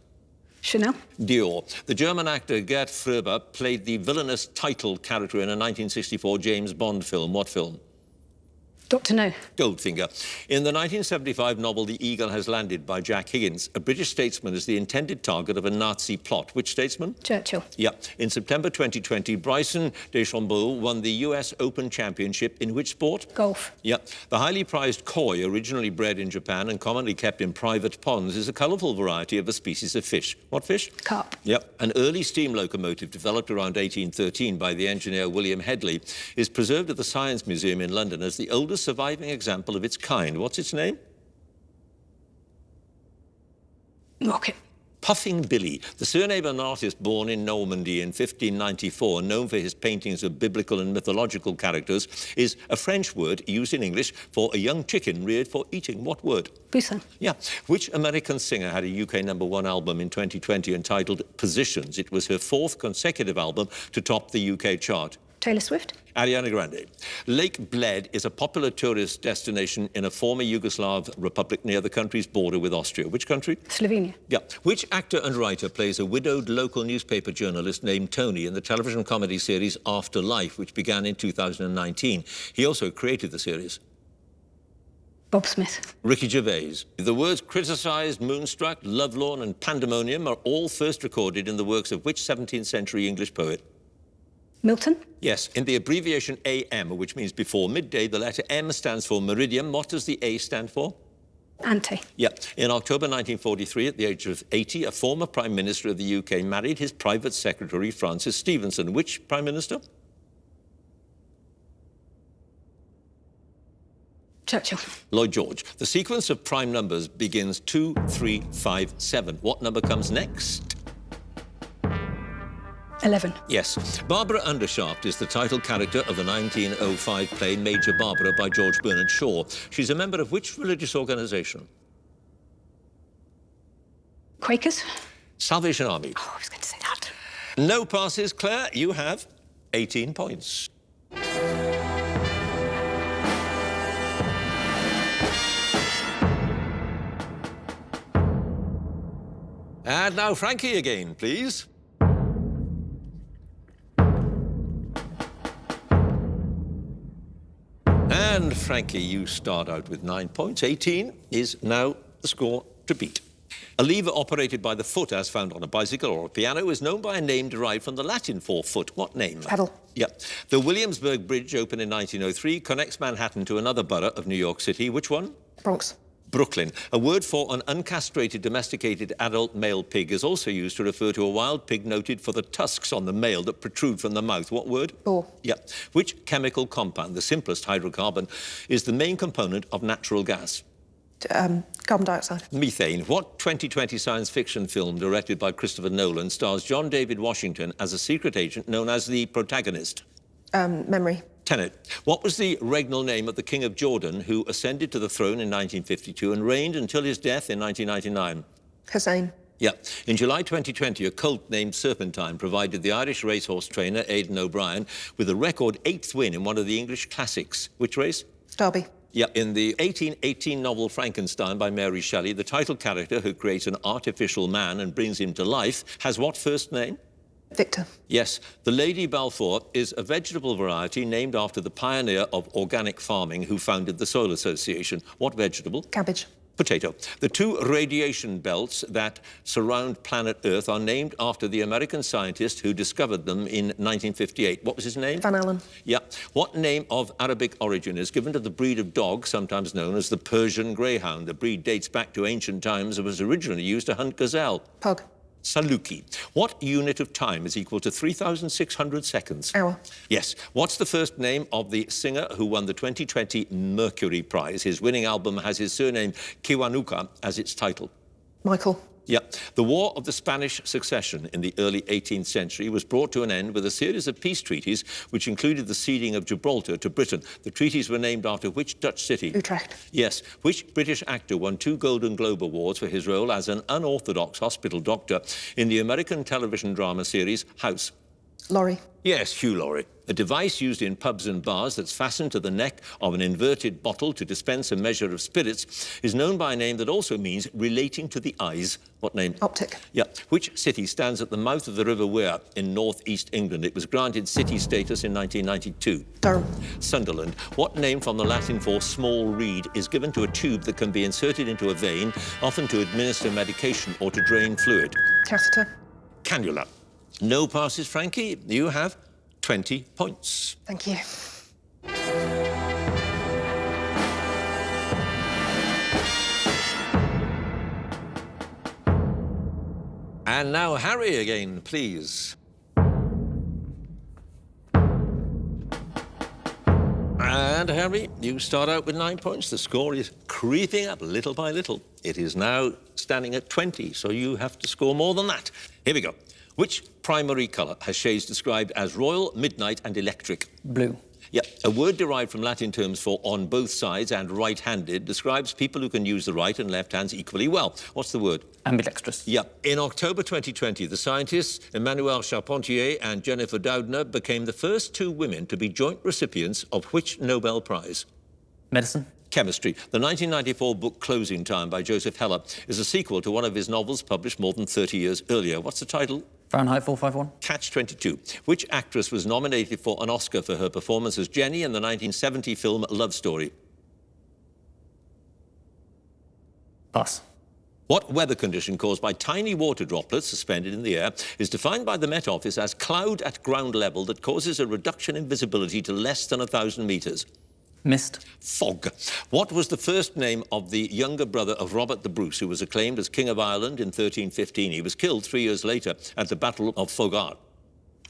O: Chanel.
A: Dior. The German actor Gerd Fröber played the villainous title character in a 1964 James Bond film. What film?
O: Dr. No.
A: Goldfinger. In the 1975 novel The Eagle Has Landed by Jack Higgins, a British statesman is the intended target of a Nazi plot. Which statesman?
O: Churchill.
A: Yeah. In September 2020, Bryson DeChambeau won the US Open Championship in which sport?
O: Golf.
A: Yeah. The highly prized koi, originally bred in Japan and commonly kept in private ponds, is a colourful variety of a species of fish. What fish?
O: Carp.
A: Yep. An early steam locomotive developed around 1813 by the engineer William Hedley is preserved at the Science Museum in London as the oldest oldest surviving example of its kind. What's its name?
J: Rocket.
A: Puffing Billy, the surname of an artist born in Normandy in 1594, known for his paintings of biblical and mythological characters, is a French word used in English for a young chicken reared for eating. What word?
J: Poussin.
A: Yeah. Which American singer had a UK #1 album in 2020 entitled Positions? It was her 4th consecutive album to top the UK chart.
J: Taylor Swift.
A: Ariana Grande. Lake Bled is a popular tourist destination in a former Yugoslav republic near the country's border with Austria. Which country?
J: Slovenia.
A: Yeah. Which actor and writer plays a widowed local newspaper journalist named Tony in the television comedy series After Life, which began in 2019? He also created the series.
J: Bob Smith.
A: Ricky Gervais. The words criticised, moonstruck, lovelorn and pandemonium are all first recorded in the works of which 17th century English poet?
J: Milton.
A: Yes, in the abbreviation AM, which means before midday, the letter M stands for meridian. What does the A stand for?
J: Ante.
A: Yeah. In October 1943, at the age of 80, a former Prime Minister of the UK married his private secretary, Francis Stevenson. Which Prime Minister?
J: Churchill.
A: Lloyd George. The sequence of prime numbers begins 2, 3, 5, 7. What number comes next?
J: 11.
A: Yes. Barbara Undershaft is the title character of the 1905 play Major Barbara by George Bernard Shaw. She's a member of which religious organisation?
J: Quakers.
A: Salvation Army.
J: Oh, I was going to say that.
A: No passes, Claire. You have 18 points. And now Frankie again, please. And Frankie, you start out with 9 points. 18 is now the score to beat. A lever operated by the foot, as found on a bicycle or a piano, is known by a name derived from the Latin for foot. What name?
J: Pedal.
A: Yep. The Williamsburg Bridge, opened in 1903, connects Manhattan to another borough of New York City. Which one?
J: Bronx.
A: Brooklyn. A word for an uncastrated domesticated adult male pig is also used to refer to a wild pig noted for the tusks on the male that protrude from the mouth. What word?
J: Boar.
A: Yeah. Which chemical compound, the simplest hydrocarbon, is the main component of natural gas?
J: Carbon dioxide.
A: Methane. What 2020 science fiction film directed by Christopher Nolan stars John David Washington as a secret agent known as the protagonist?
J: Memory.
A: Tenet. What was the regnal name of the King of Jordan who ascended to the throne in 1952 and reigned until his death in 1999?
J: Hussein.
A: Yeah. In July 2020, a colt named Serpentine provided the Irish racehorse trainer Aidan O'Brien with a record 8th win in one of the English classics. Which race?
J: Derby.
A: Yeah. In the 1818 novel Frankenstein by Mary Shelley, the title character who creates an artificial man and brings him to life has what first name?
J: Victor.
A: Yes. The Lady Balfour is a vegetable variety named after the pioneer of organic farming who founded the Soil Association. What vegetable?
J: Cabbage.
A: Potato. The 2 radiation belts that surround planet Earth are named after the American scientist who discovered them in 1958. What was his name?
J: Van Allen.
A: Yeah. What name of Arabic origin is given to the breed of dog, sometimes known as the Persian Greyhound? The breed dates back to ancient times and was originally used to hunt gazelle.
J: Pug.
A: Saluki. What unit of time is equal to 3,600 seconds?
J: Hour.
A: Yes. What's the first name of the singer who won the 2020 Mercury Prize? His winning album has his surname Kiwanuka as its title.
J: Michael.
A: Yeah. The War of the Spanish Succession in the early 18th century was brought to an end with a series of peace treaties which included the ceding of Gibraltar to Britain. The treaties were named after which Dutch city?
J: Utrecht.
A: Yes. Which British actor won 2 Golden Globe Awards for his role as an unorthodox hospital doctor in the American television drama series House?
J: Laurie.
A: Yes, Hugh Laurie. A device used in pubs and bars that's fastened to the neck of an inverted bottle to dispense a measure of spirits is known by a name that also means relating to the eyes. What name?
J: Optic.
A: Yeah. Which city stands at the mouth of the River Wear in north-east England? It was granted city status in 1992.
J: Durham.
A: Sunderland. What name from the Latin for small reed is given to a tube that can be inserted into a vein, often to administer medication or to drain fluid?
J: Catheter.
A: Cannula. No passes, Frankie. You have 20 points.
J: Thank you.
A: And now Harry again, please. And, Harry, you start out with 9 points. The score is creeping up little by little. It is now standing at 20, so you have to score more than that. Here we go. Which primary colour has shades described as royal, midnight and electric?
M: Blue.
A: Yep. A word derived from Latin terms for on both sides and right-handed describes people who can use the right and left hands equally well. What's the word?
M: Ambidextrous.
A: Yep. In October 2020, the scientists Emmanuelle Charpentier and Jennifer Doudna became the first two women to be joint recipients of which Nobel Prize?
M: Medicine.
A: Chemistry. The 1994 book Closing Time by Joseph Heller is a sequel to one of his novels published more than 30 years earlier. What's the title?
M: Fahrenheit 451.
A: Catch-22. Which actress was nominated for an Oscar for her performance as Jenny in the 1970 film Love Story?
M: Pass.
A: What weather condition caused by tiny water droplets suspended in the air is defined by the Met Office as cloud at ground level that causes a reduction in visibility to less than 1,000 metres?
M: Mist.
A: Fog. What was the first name of the younger brother of Robert the Bruce, who was acclaimed as King of Ireland in 1315? He was killed 3 years later at the Battle of Fogard.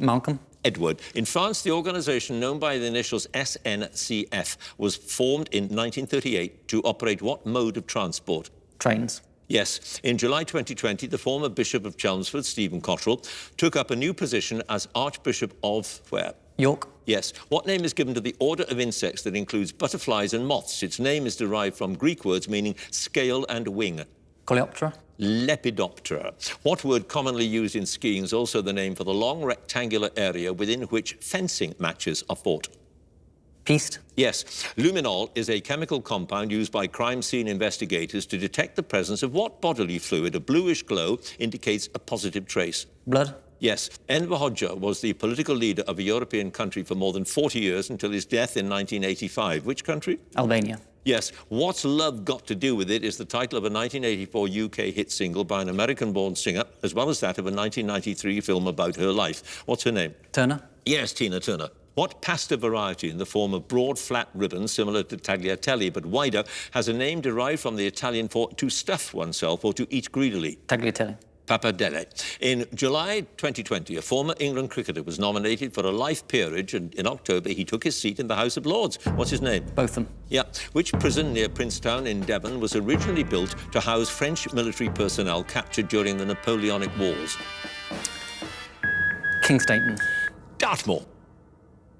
M: Malcolm.
A: Edward. In France, the organisation known by the initials SNCF was formed in 1938 to operate what mode of transport?
M: Trains.
A: Yes. In July 2020, the former Bishop of Chelmsford, Stephen Cottrell, took up a new position as Archbishop of where?
M: York.
A: Yes. What name is given to the order of insects that includes butterflies and moths? Its name is derived from Greek words meaning scale and wing.
M: Coleoptera.
A: Lepidoptera. What word commonly used in skiing is also the name for the long rectangular area within which fencing matches are fought?
M: Piste.
A: Yes. Luminol is a chemical compound used by crime scene investigators to detect the presence of what bodily fluid? A bluish glow indicates a positive trace.
M: Blood.
A: Yes. Enver Hoxha was the political leader of a European country for more than 40 years until his death in 1985. Which country?
M: Albania.
A: Yes. What's Love Got to Do With It is the title of a 1984 UK hit single by an American-born singer, as well as that of a 1993 film about her life. What's her name?
M: Turner.
A: Yes, Tina Turner. What pasta variety in the form of broad, flat ribbons, similar to tagliatelle but wider, has a name derived from the Italian for to stuff oneself or to eat greedily?
M: Tagliatelle.
A: Pappardelle. In July 2020, a former England cricketer was nominated for a life peerage, and in October he took his seat in the House of Lords. What's his name?
M: Botham.
A: Yeah. Which prison near Princetown in Devon was originally built to house French military personnel captured during the Napoleonic Wars?
M: King Staten.
A: Dartmoor.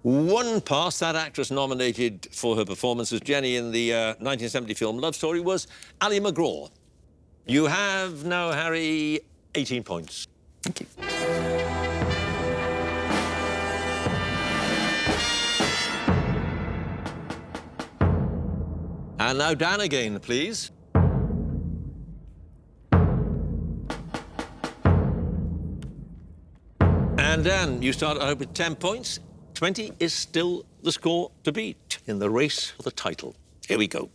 A: One pass. That actress nominated for her performance as Jenny in the 1970 film Love Story was Ali MacGraw. You have now, Harry, 18 points.
M: Thank you.
A: And now Dan again, please. And Dan, you start out with 10 points. 20 is still the score to beat in the race for the title. Here we go.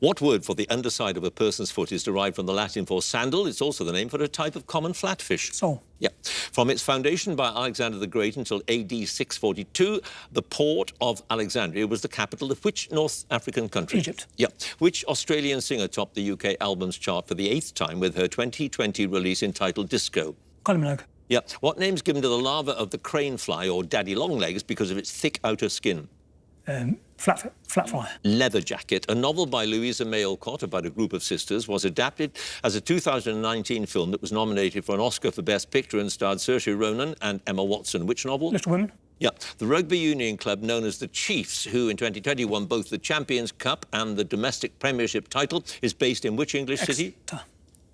A: What word for the underside of a person's foot is derived from the Latin for sandal? It's also the name for a type of common flatfish.
B: Sole.
A: Yeah. From its foundation by Alexander the Great until AD 642, the port of Alexandria was the capital of which North African country?
B: Egypt.
A: Yeah. Which Australian singer topped the UK albums chart for the 8th time with her 2020 release entitled Disco?
B: Kylie Minogue.
A: Yeah. What name's given to the larva of the crane fly or daddy longlegs because of its thick outer skin?
B: Flat fly.
A: Leather Jacket, a novel by Louisa May Alcott about a group of sisters, was adapted as a 2019 film that was nominated for an Oscar for Best Picture and starred Saoirse Ronan and Emma Watson. Which novel?
B: Little Women.
A: Yeah. The rugby union club known as the Chiefs, who in 2020 won both the Champions Cup and the domestic premiership title, is based in which English city?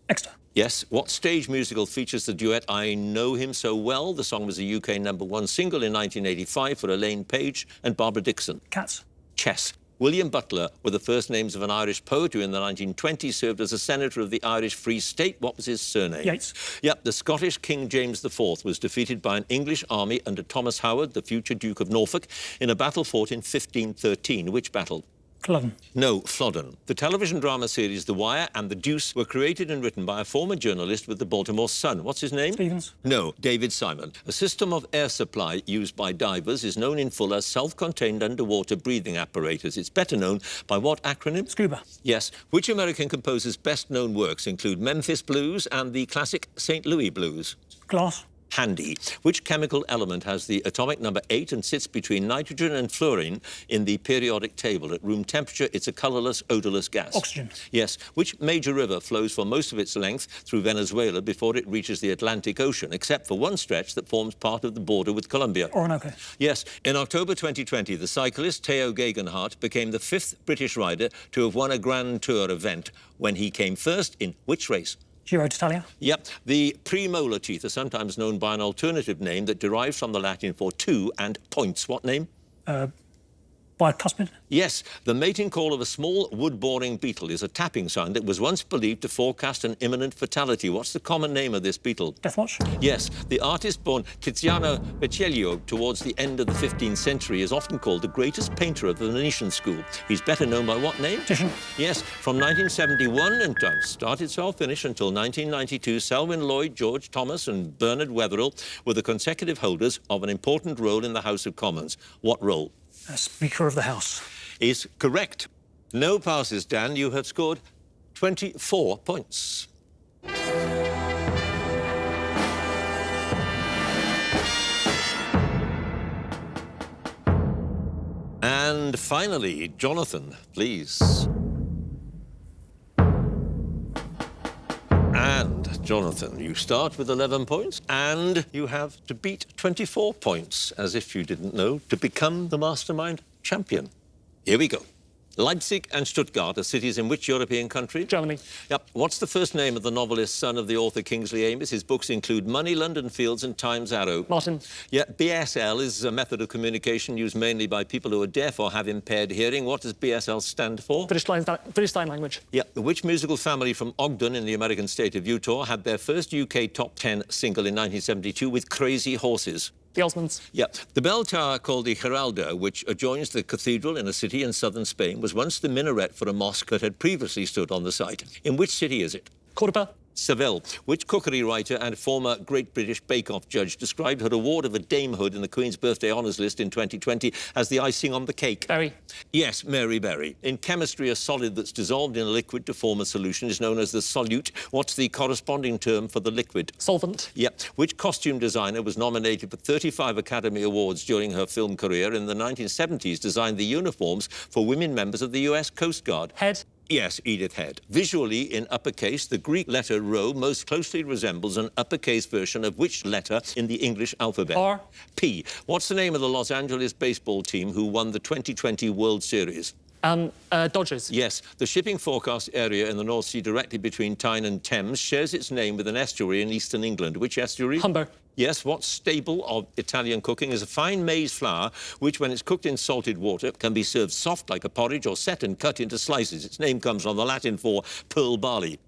B: Exeter.
A: Yes. What stage musical features the duet I Know Him So Well? The song was a UK #1 single in 1985 for Elaine Page and Barbara Dixon.
B: Cats.
A: Chess. William Butler were the first names of an Irish poet who in the 1920s served as a senator of the Irish Free State. What was his surname?
B: Yeats.
A: Yep, the Scottish King James IV was defeated by an English army under Thomas Howard, the future Duke of Norfolk, in a battle fought in 1513. Which battle?
B: Culloden.
A: No, Flodden. The television drama series The Wire and The Deuce were created and written by a former journalist with the Baltimore Sun. What's his name?
B: Stevens.
A: No, David Simon. A system of air supply used by divers is known in full as self-contained underwater breathing apparatus. It's better known by what acronym?
B: Scuba.
A: Yes. Which American composer's best-known works include Memphis Blues and the classic St. Louis Blues?
B: Glass.
A: handy. Which chemical element has the atomic number 8 and sits between nitrogen and fluorine in the periodic table? At room temperature, it's a colourless, odourless gas.
B: Oxygen.
A: Yes. Which major river flows for most of its length through Venezuela before it reaches the Atlantic Ocean, except for one stretch that forms part of the border with Colombia?
B: Orinoco.
A: Yes. In October 2020, the cyclist Theo Gegenhardt became the 5th British rider to have won a Grand Tour event when he came first in which race?
B: Giro d'Italia.
A: Yep. The premolar teeth are sometimes known by an alternative name that derives from the Latin for two and points. What name?
B: Bicuspid.
A: Yes. The mating call of a small wood-boring beetle is a tapping sign that was once believed to forecast an imminent fatality. What's the common name of this beetle?
B: Deathwatch.
A: Yes. The artist born Tiziano Vecellio towards the end of the 15th century is often called the greatest painter of the Venetian school. He's better known by what name?
B: Titian.
A: Yes. From 1971 and started self-finish until 1992, Selwyn Lloyd, George Thomas and Bernard Wetherill were the consecutive holders of an important role in the House of Commons. What role?
B: Speaker of the House.
A: Is correct. No passes, Dan. You have scored 24 points. And finally, Jonathan, please. And, Jonathan, you start with 11 points, and you have to beat 24 points, as if you didn't know, to become the Mastermind champion. Here we go. Leipzig and Stuttgart are cities in which European country?
B: Germany.
A: Yep. What's the first name of the novelist, son of the author Kingsley Amis? His books include Money, London Fields and Times Arrow.
B: Martin.
A: Yeah, BSL is a method of communication used mainly by people who are deaf or have impaired hearing. What does BSL stand for?
B: British Sign Language.
A: Yeah. Which musical family from Ogden in the American state of Utah had their first UK top 10 single in 1972 with Crazy Horses?
B: The Osmonds.
A: Yeah. The bell tower called the Giralda, which adjoins the cathedral in a city in southern Spain, was once the minaret for a mosque that had previously stood on the site. In which city is it?
B: Cordoba.
A: Seville. Which cookery writer and former Great British Bake Off judge described her award of a damehood in the Queen's Birthday Honours List in 2020 as the icing on the cake?
B: Berry.
A: Yes, Mary Berry. In chemistry, a solid that's dissolved in a liquid to form a solution is known as the solute. What's the corresponding term for the liquid?
B: Solvent.
A: Yeah. Which costume designer was nominated for 35 Academy Awards during her film career in the 1970s, designed the uniforms for women members of the US Coast Guard?
B: Head.
A: Yes, Edith Head. Visually, in uppercase, the Greek letter rho most closely resembles an uppercase version of which letter in the English alphabet?
B: R.
A: P. What's the name of the Los Angeles baseball team who won the 2020 World Series?
B: Dodgers.
A: Yes. The shipping forecast area in the North Sea directly between Tyne and Thames shares its name with an estuary in eastern England. Which estuary?
B: Humber.
A: Yes. What staple of Italian cooking is a fine maize flour, which, when it's cooked in salted water, can be served soft like a porridge or set and cut into slices. Its name comes from the Latin for pearl barley.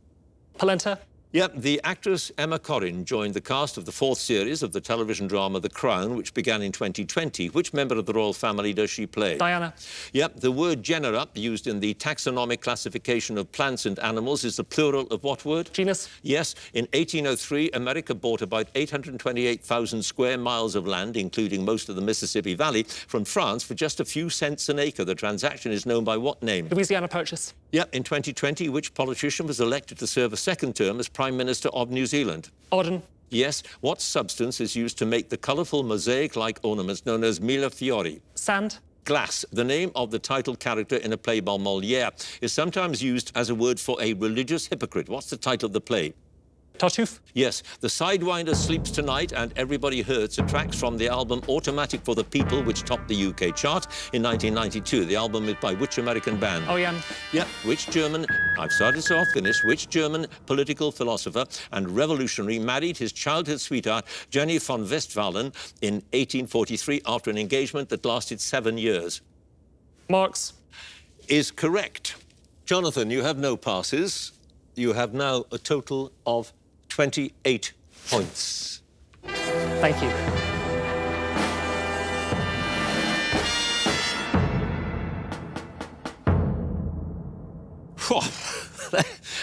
B: Polenta.
A: Yep, the actress Emma Corrin joined the cast of the 4th series of the television drama The Crown, which began in 2020. Which member of the royal family does she play?
B: Diana.
A: Yep, the word genera, used in the taxonomic classification of plants and animals, is the plural of what word?
B: Genus.
A: Yes, in 1803, America bought about 828,000 square miles of land, including most of the Mississippi Valley, from France for just a few cents an acre. The transaction is known by what name?
B: Louisiana Purchase.
A: Yep, in 2020, which politician was elected to serve a second term as Prime Minister of New Zealand?
B: Auden.
A: Yes. What substance is used to make the colourful mosaic-like ornaments known as millefiori?
B: Sand.
A: Glass. The name of the title character in a play by Molière is sometimes used as a word for a religious hypocrite. What's the title of the play?
B: Tartuffe.
A: Yes. The Sidewinder Sleeps Tonight and Everybody Hurts are tracks from the album Automatic for the People, which topped the UK chart in 1992. The album is by which American band?
B: Oh,
A: Yep. Which German, I've started so I'll finish, which German political philosopher and revolutionary married his childhood sweetheart, Jenny von Westphalen, in 1843 after an engagement that lasted 7 years?
B: Marx.
A: Is correct. Jonathan, you have no passes. You have now a total of 28 points.
B: Thank you.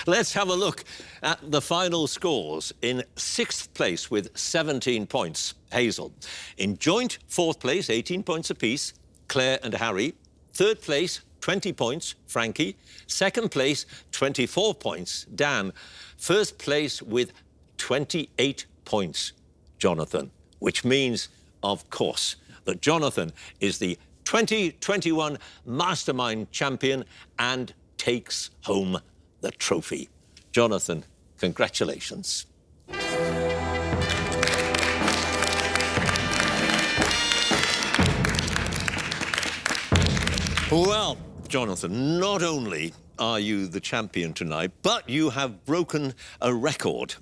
A: Let's have a look at the final scores. In 6th place with 17 points, Hazel. In joint 4th place, 18 points apiece, Claire and Harry. 3rd place, 20 points, Frankie. 2nd place, 24 points, Dan. 1st place with 28 points, Jonathan, which means, of course, that Jonathan is the 2021 Mastermind champion and takes home the trophy. Jonathan, congratulations. Well, Jonathan, not only are you the champion tonight, but you have broken a record.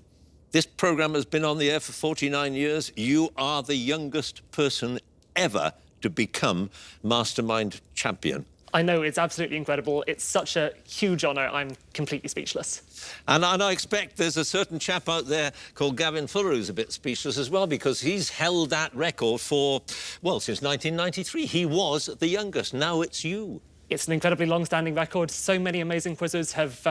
A: This programme has been on the air for 49 years. You are the youngest person ever to become Mastermind champion.
R: I know, it's absolutely incredible. It's such a huge honour, I'm completely speechless.
A: And I expect there's a certain chap out there called Gavin Fuller who's a bit speechless as well, because he's held that record for, well, since 1993. He was the youngest. Now it's you.
R: It's an incredibly long-standing record. So many amazing quizzes have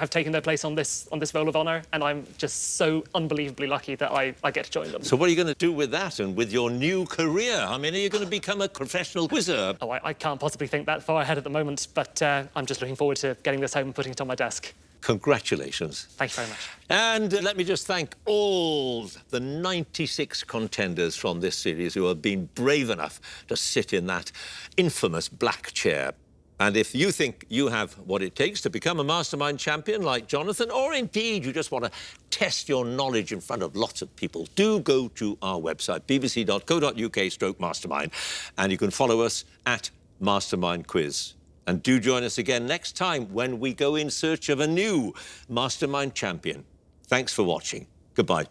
R: taken their place on this role of honour, and I'm just so unbelievably lucky that I get to join them.
A: So what are you going to do with that and with your new career? I mean, are you going to become a professional quizzer?
R: Oh, I can't possibly think that far ahead at the moment, but I'm just looking forward to getting this home and putting it on my desk.
A: Congratulations.
R: Thank you very much.
A: And let me just thank all the 96 contenders from this series who have been brave enough to sit in that infamous black chair. And if you think you have what it takes to become a Mastermind champion like Jonathan, or indeed you just want to test your knowledge in front of lots of people, do go to our website, bbc.co.uk/mastermind, and you can follow us at Mastermind Quiz. And do join us again next time when we go in search of a new Mastermind champion. Thanks for watching. Goodbye.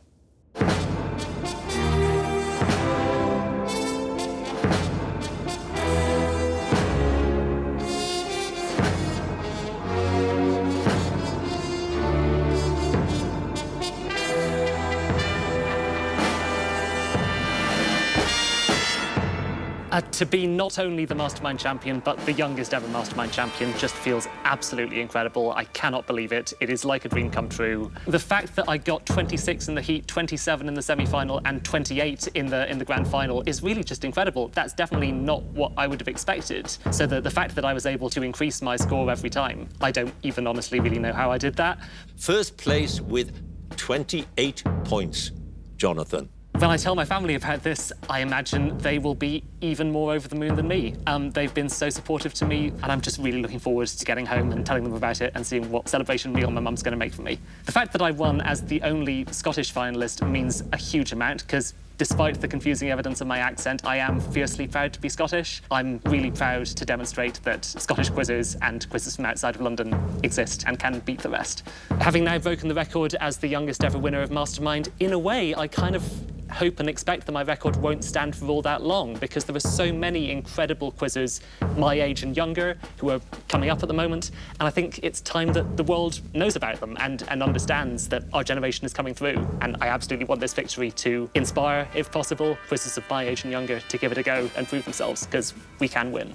R: To be not only the Mastermind champion, but the youngest ever Mastermind champion just feels absolutely incredible. I cannot believe it. It is like a dream come true. The fact that I got 26 in the heat, 27 in the semi-final, and 28 in the grand final is really just incredible. That's definitely not what I would have expected. So the fact that I was able to increase my score every time, I don't even honestly really know how I did that.
A: First place with 28 points, Jonathan.
R: When I tell my family about this, I imagine they will be even more over the moon than me. They've been so supportive to me, and I'm just really looking forward to getting home and telling them about it and seeing what celebration meal my mum's going to make for me. The fact that I won as the only Scottish finalist means a huge amount, because despite the confusing evidence of my accent, I am fiercely proud to be Scottish. I'm really proud to demonstrate that Scottish quizzes and quizzes from outside of London exist and can beat the rest. Having now broken the record as the youngest ever winner of Mastermind, in a way, I kind of hope and expect that my record won't stand for all that long, because there are so many incredible quizzers my age and younger who are coming up at the moment, and I think it's time that the world knows about them and understands that our generation is coming through. And I absolutely want this victory to inspire, if possible, quizzers of my age and younger to give it a go and prove themselves, because we can win.